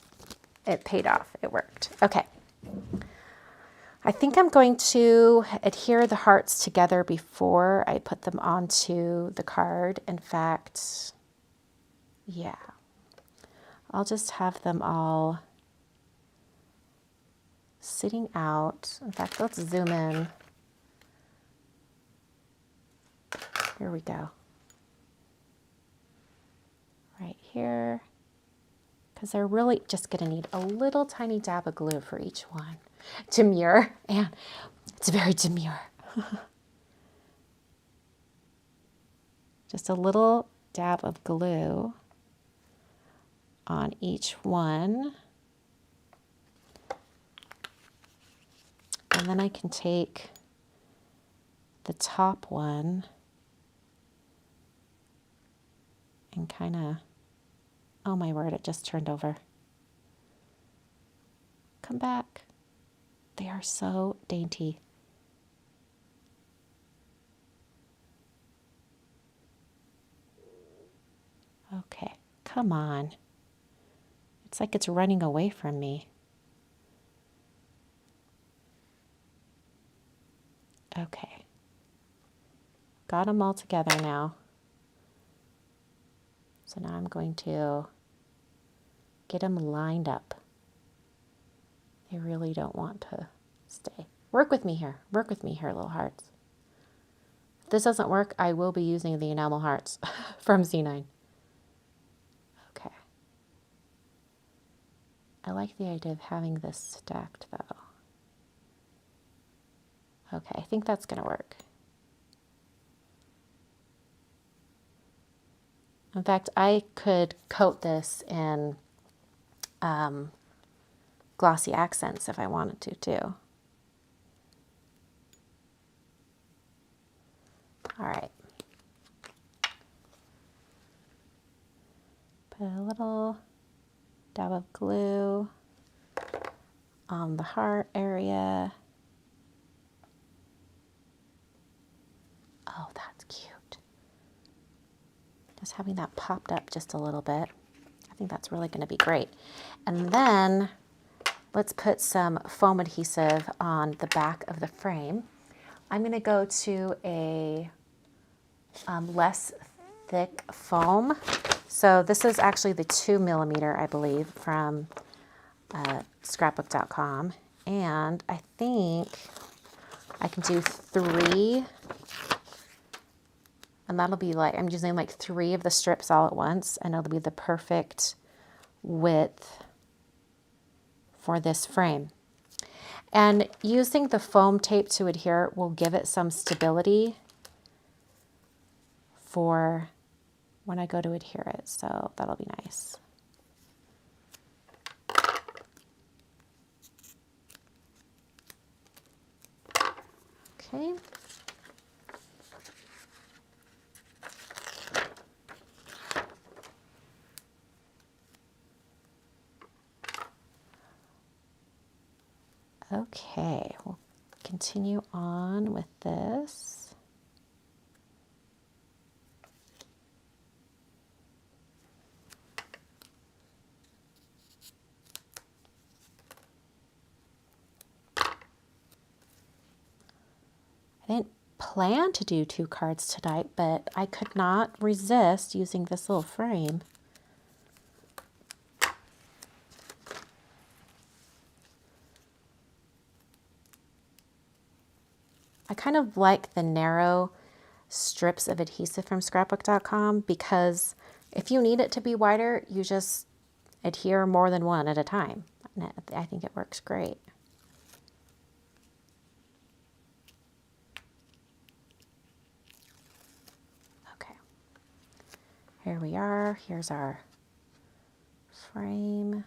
it paid off. It worked. Okay. I think I'm going to adhere the hearts together before I put them onto the card. In fact, yeah, I'll just have them all sitting out. In fact, let's zoom in. Here we go. Right here. Because they're really just going to need a little tiny dab of glue for each one. Demure, and it's very demure. Just a little dab of glue on each one. And then I can take the top one and kind of, oh my word, it just turned over. Come back. They are so dainty. Come on. It's like it's running away from me. Okay. Got them all together now. So now I'm going to get them lined up. They really don't want to stay. Work with me here. Work with me here, little hearts. If this doesn't work, I will be using the enamel hearts from C9. Okay. I like the idea of having this stacked though. Okay, I think that's going to work. In fact, I could coat this in glossy accents if I wanted to too. All right. Put a little dab of glue on the heart area. Oh, that's cute. Just having that popped up just a little bit. I think that's really going to be great. And then let's put some foam adhesive on the back of the frame. I'm going to go to a less thick foam. So this is actually the 2mm, I believe, from scrapbook.com. And I think I can do 3. And that'll be like, I'm using like 3 of the strips all at once, and it'll be the perfect width for this frame. And using the foam tape to adhere will give it some stability for when I go to adhere it. So that'll be nice. Okay. Okay, we'll continue on with this. I didn't plan to do 2 cards tonight, but I could not resist using this little frame. I kind of like the narrow strips of adhesive from scrapbook.com because if you need it to be wider, you just adhere more than one at a time. And I think it works great. Okay, here we are. Here's our frame.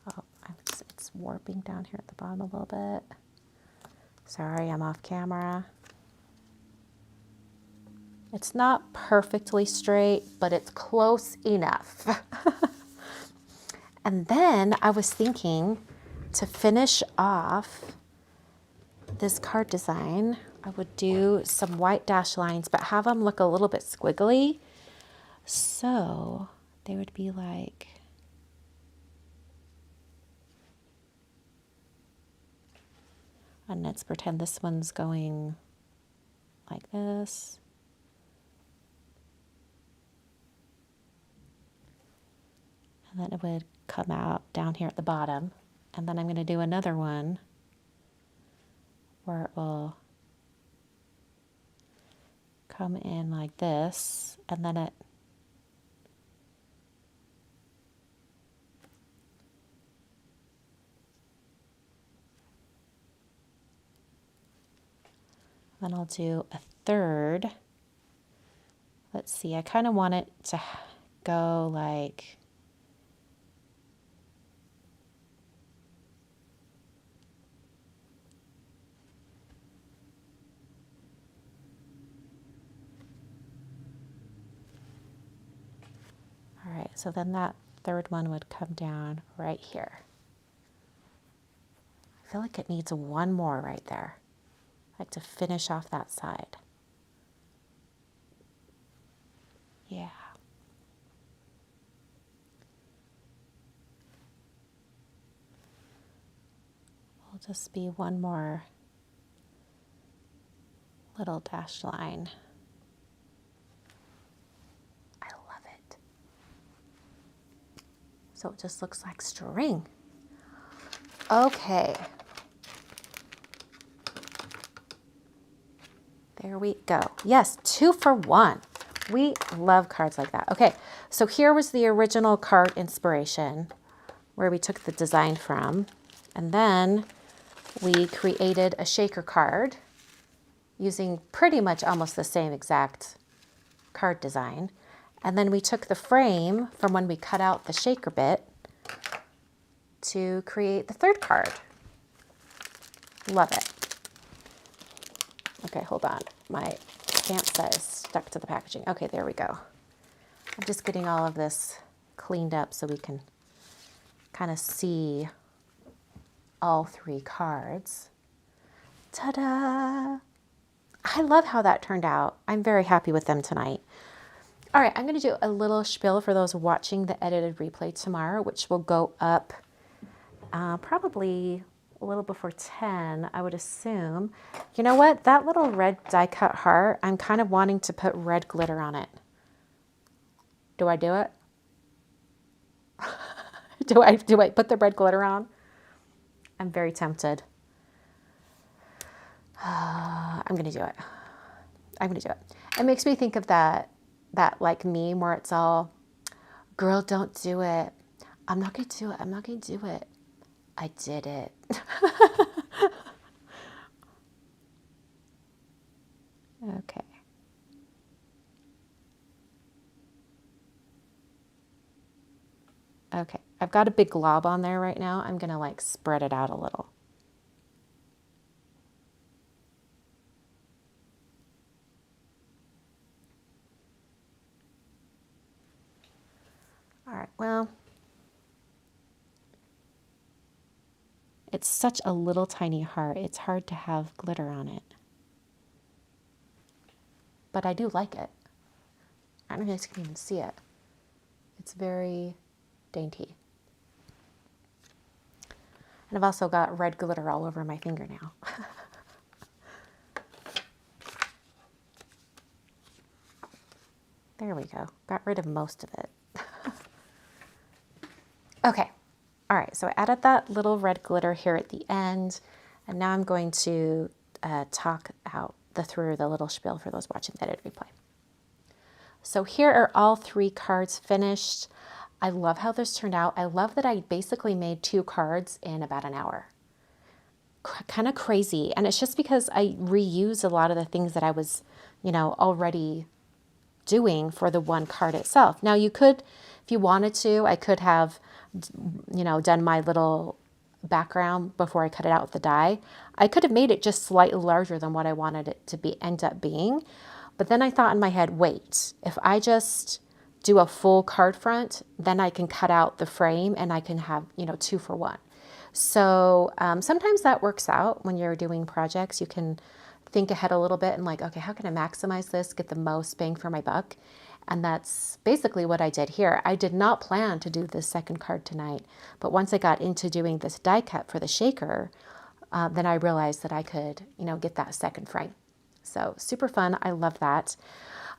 Oh, it's warping down here at the bottom a little bit. Sorry, I'm off camera. It's not perfectly straight, but it's close enough. And then I was thinking to finish off this card design, I would do some white dash lines, but have them look a little bit squiggly. So they would be like, and let's pretend this one's going like this. And then it would come out down here at the bottom. And then I'm going to do another one where it will come in like this, and then it then I'll do a third. Let's see, I kind of want it to go like all right, so then that third one would come down right here. I feel like it needs one more right there. Like to finish off that side. Yeah. Will just be one more little dashed line. I love it. So it just looks like string. Okay. There we go. Yes, 2 for 1. We love cards like that. Okay, so here was the original card inspiration where we took the design from. And then we created a shaker card using pretty much almost the same exact card design. And then we took the frame from when we cut out the shaker bit to create the third card. Love it. Okay, hold on. My stamp set is stuck to the packaging. Okay, there we go. I'm just getting all of this cleaned up so we can kind of see all 3 cards. Ta-da! I love how that turned out. I'm very happy with them tonight. All right, I'm going to do a little spiel for those watching the edited replay tomorrow, which will go up probably a little before 10, I would assume. You know what? That little red die cut heart, I'm kind of wanting to put red glitter on it. Do I do it? do I put the red glitter on? I'm very tempted. I'm going to do it. I'm going to do it. It makes me think of that like meme where it's all, girl, don't do it. I'm not going to do it. I'm not going to do it. I did it. Okay. Okay, I've got a big glob on there right now. I'm gonna like spread it out a little. All right, well, it's such a little tiny heart. It's hard to have glitter on it. But I do like it. I don't know if you can even see it. It's very dainty. And I've also got red glitter all over my finger now. There we go. Got rid of most of it. Okay. All right. So I added that little red glitter here at the end. And now I'm going to talk out through the little spiel for those watching the edited replay. So here are all 3 cards finished. I love how this turned out. I love that I basically made 2 cards in about an hour. Kind of crazy. And it's just because I reused a lot of the things that I was, already doing for the one card itself. Now you could, if you wanted to, I could have, done my little background before I cut it out with the die. I could have made it just slightly larger than what I wanted it to end up being. But then I thought in my head, wait, if I just do a full card front, then I can cut out the frame and I can have, 2 for 1. So sometimes that works out when you're doing projects. You can think ahead a little bit and like, okay, how can I maximize this, get the most bang for my buck? And that's basically what I did here. I did not plan to do this second card tonight, but once I got into doing this die cut for the shaker, then I realized that I could, get that second frame. So super fun. I love that.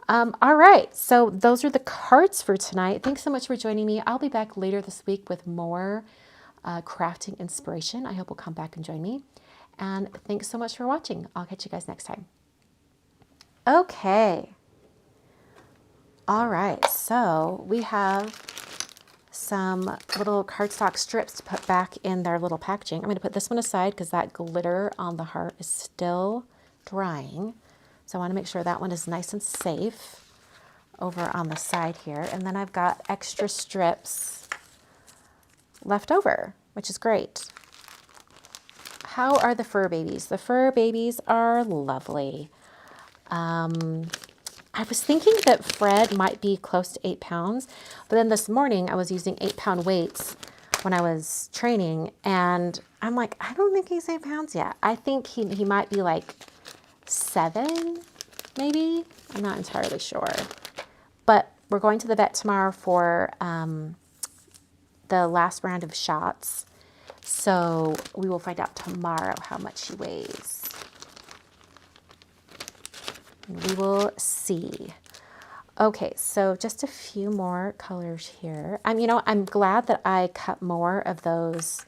All right. So those are the cards for tonight. Thanks so much for joining me. I'll be back later this week with more crafting inspiration. I hope you'll come back and join me. And thanks so much for watching. I'll catch you guys next time. Okay. All right. So we have some little cardstock strips to put back in their little packaging. I'm going to put this one aside because that glitter on the heart is still drying. So I want to make sure that one is nice and safe over on the side here. And then I've got extra strips left over, which is great. How are the fur babies? The fur babies are lovely. I was thinking that Fred might be close to 8 pounds, but then this morning I was using 8-pound weights when I was training, and I'm like, I don't think he's 8 pounds yet. I think he might be like 7, maybe. I'm not entirely sure. But we're going to the vet tomorrow for the last round of shots. So we will find out tomorrow how much he weighs. We will see. Okay, so just a few more colors here. I'm glad that I cut more of those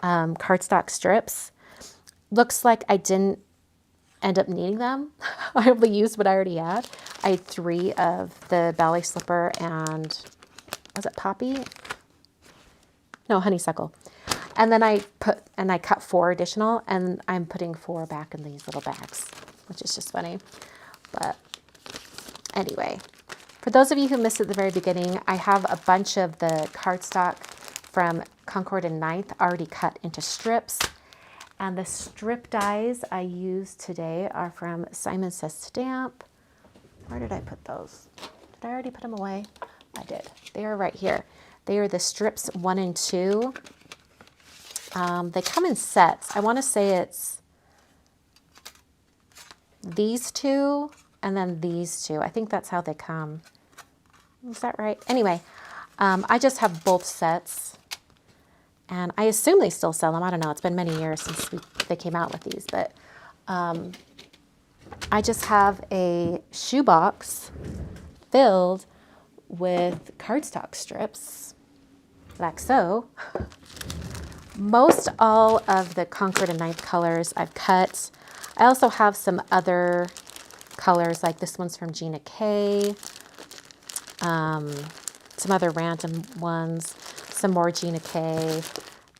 cardstock strips. Looks like I didn't end up needing them. I only used what I already had. I had 3 of the ballet slipper and, was it poppy? No, honeysuckle. And then I cut 4 additional, and I'm putting 4 back in these little bags, which is just funny. But anyway, for those of you who missed at the very beginning, I have a bunch of the cardstock from Concord and Ninth already cut into strips. And the strip dies I used today are from Simon Says Stamp. Where did I put those? Did I already put them away? I did. They are right here. They are the strips 1 and 2. They come in sets. I want to say it's these 2 and then these 2. I think that's how they come. Is that right? Anyway, I just have both sets. And I assume they still sell them. I don't know. It's been many years since they came out with these. But I just have a shoebox filled with cardstock strips, like so. Most all of the Concord and Ninth colors I've cut. I also have some other colors, like this one's from Gina K. Some other random ones. Some more Gina K.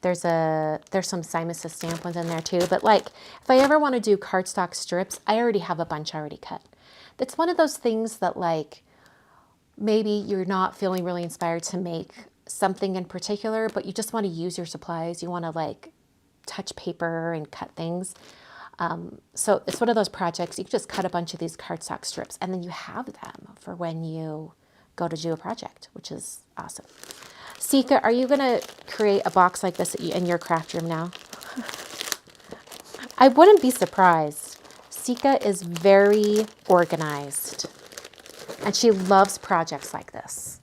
There's some Simon Says Stamp ones in there too. But like, if I ever want to do cardstock strips, I already have a bunch already cut. It's one of those things that like, maybe you're not feeling really inspired to make something in particular, but you just want to use your supplies. You want to like touch paper and cut things. So it's one of those projects. You can just cut a bunch of these cardstock strips and then you have them for when you go to do a project, which is awesome. Sika, are you going to create a box like this in your craft room now? I wouldn't be surprised. Sika is very organized and she loves projects like this.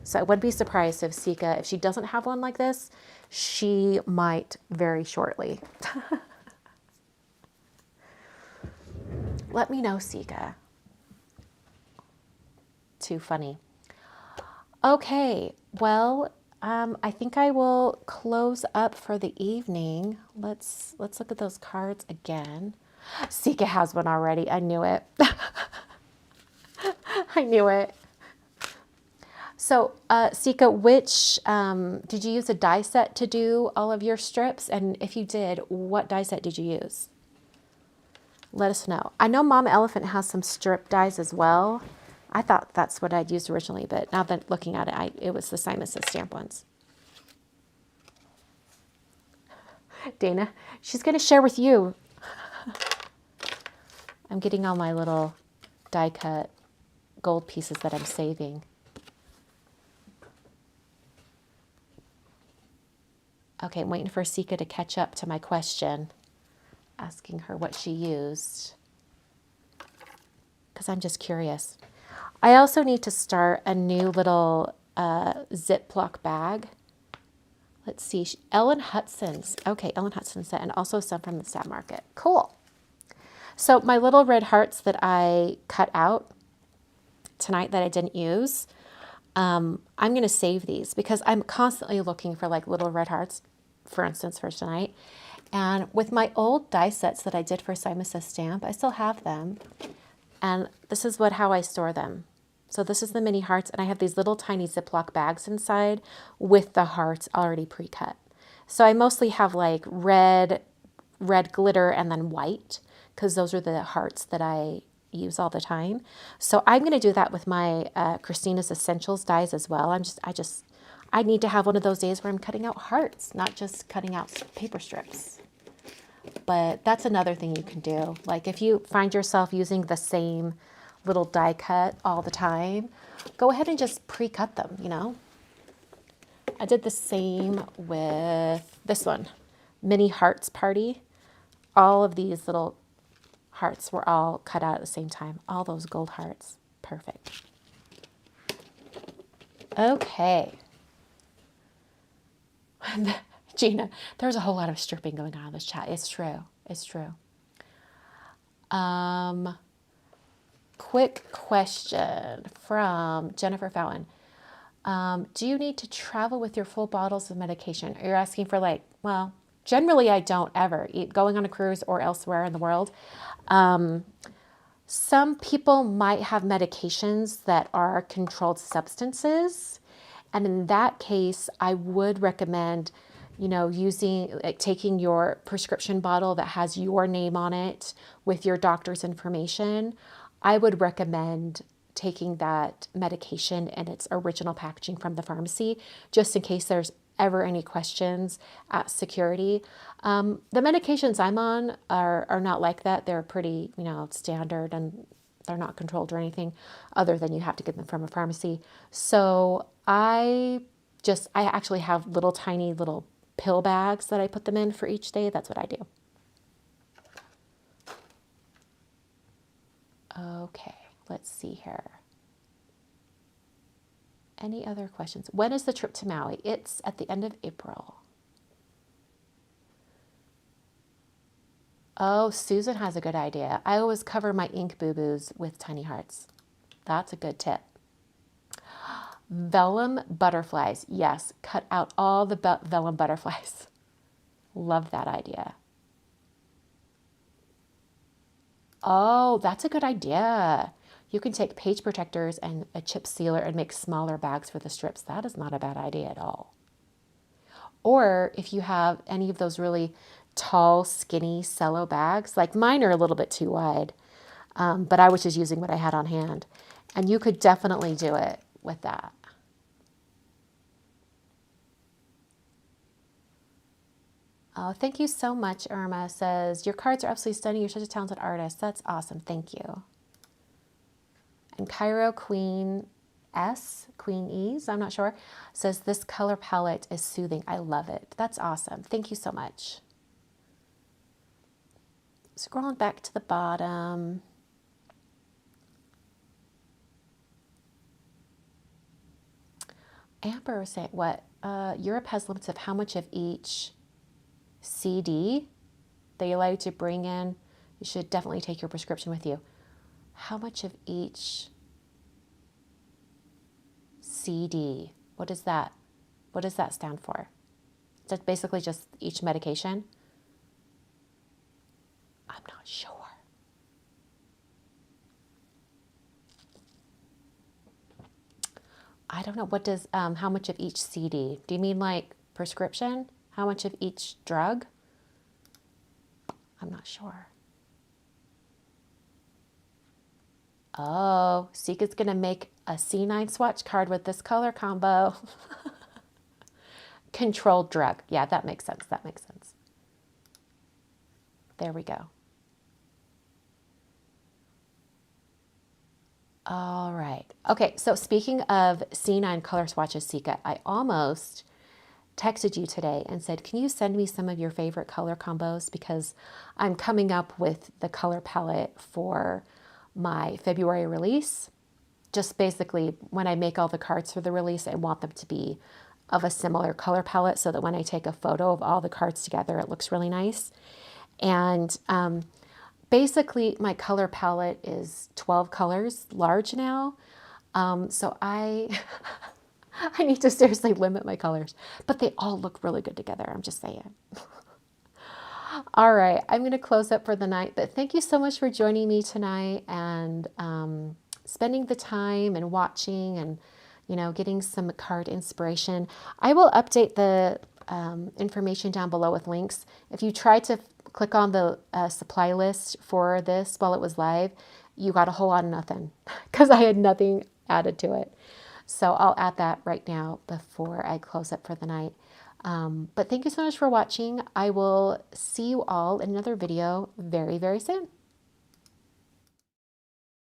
So I wouldn't be surprised if Sika, if she doesn't have one like this, she might very shortly. Let me know, Sika. Too funny. Okay, well, I think I will close up for the evening. Let's look at those cards again. Sika has one already. I knew it. I knew it. So, Sika, which did you use a die set to do all of your strips? And if you did, what die set did you use? Let us know. I know Mama Elephant has some strip dies as well. I thought that's what I'd used originally, but now that looking at it, it was the Simon Says Stamp ones. Dana, she's going to share with you. I'm getting all my little die cut gold pieces that I'm saving. Okay, I'm waiting for Sika to catch up to my question, asking her what she used, because I'm just curious. I also need to start a new little Ziploc bag. Let's see, Ellen Hudson's. Okay, Ellen Hudson's set, and also some from the Stab Market. Cool. So my little red hearts that I cut out tonight that I didn't use, I'm going to save these because I'm constantly looking for like little red hearts, for instance, for tonight. And with my old die sets that I did for Simon Says Stamp, I still have them. And this is how I store them. So this is the mini hearts, and I have these little tiny Ziploc bags inside with the hearts already pre-cut. So I mostly have like red glitter and then white, because those are the hearts that I use all the time. So I'm going to do that with my Christina's Essentials dies as well. I need to have one of those days where I'm cutting out hearts, not just cutting out paper strips. But that's another thing you can do. Like if you find yourself using the same little die cut all the time, go ahead and just pre-cut them, you know? I did the same with this one, Mini Hearts Party. All of these little hearts were all cut out at the same time. All those gold hearts. Perfect. Okay. Gina, there's a whole lot of stripping going on in this chat. It's true. It's true. Quick question from Jennifer Fountain. Do you need to travel with your full bottles of medication? You're asking for like, well, generally I don't ever going on a cruise or elsewhere in the world. Some people might have medications that are controlled substances. And in that case, I would recommend, taking your prescription bottle that has your name on it with your doctor's information. I would recommend taking that medication in its original packaging from the pharmacy, just in case there's ever any questions at security. The medications I'm on are not like that. They're pretty, standard, and they're not controlled or anything other than you have to get them from a pharmacy. So I actually have tiny little pill bags that I put them in for each day. That's what I do. Okay, let's see here. Any other questions? When is the trip to Maui? It's at the end of April. Oh, Susan has a good idea. I always cover my ink boo-boos with tiny hearts. That's a good tip. Vellum butterflies. Yes, cut out all the vellum butterflies. Love that idea. Oh, that's a good idea. You can take page protectors and a chip sealer and make smaller bags for the strips. That is not a bad idea at all. Or if you have any of those really tall, skinny cello bags, like mine are a little bit too wide, but I was just using what I had on hand. And you could definitely do it with that. Oh, thank you so much, Irma. Says, your cards are absolutely stunning. You're such a talented artist. That's awesome. Thank you. And Cairo Queen E's, I'm not sure, says, this color palette is soothing. I love it. That's awesome. Thank you so much. Scrolling back to the bottom. Amber was saying, what? Europe has limits of how much of each CD they allow you to bring in. You should definitely take your prescription with you. How much of each CD? What is that? What does that stand for? Is that basically just each medication? I'm not sure. I don't know. What does, how much of each CD? Do you mean like prescription? How much of each drug? I'm not sure. Oh, Sika's going to make a C9 swatch card with this color combo. Controlled drug. Yeah, that makes sense. That makes sense. There we go. All right. Okay, so speaking of C9 color swatches, Sika, I almost texted you today and said, can you send me some of your favorite color combos? Because I'm coming up with the color palette for my February release. Just basically, when I make all the cards for the release, I want them to be of a similar color palette so that when I take a photo of all the cards together, it looks really nice. And basically, my color palette is 12 colors large now. So I need to seriously limit my colors, but they all look really good together. I'm just saying. All right, I'm going to close up for the night, but thank you so much for joining me tonight and spending the time and watching and, getting some card inspiration. I will update the information down below with links. If you try to click on the supply list for this while it was live, you got a whole lot of nothing because I had nothing added to it. So I'll add that right now before I close up for the night. But thank you so much for watching. I will see you all in another video very, very soon.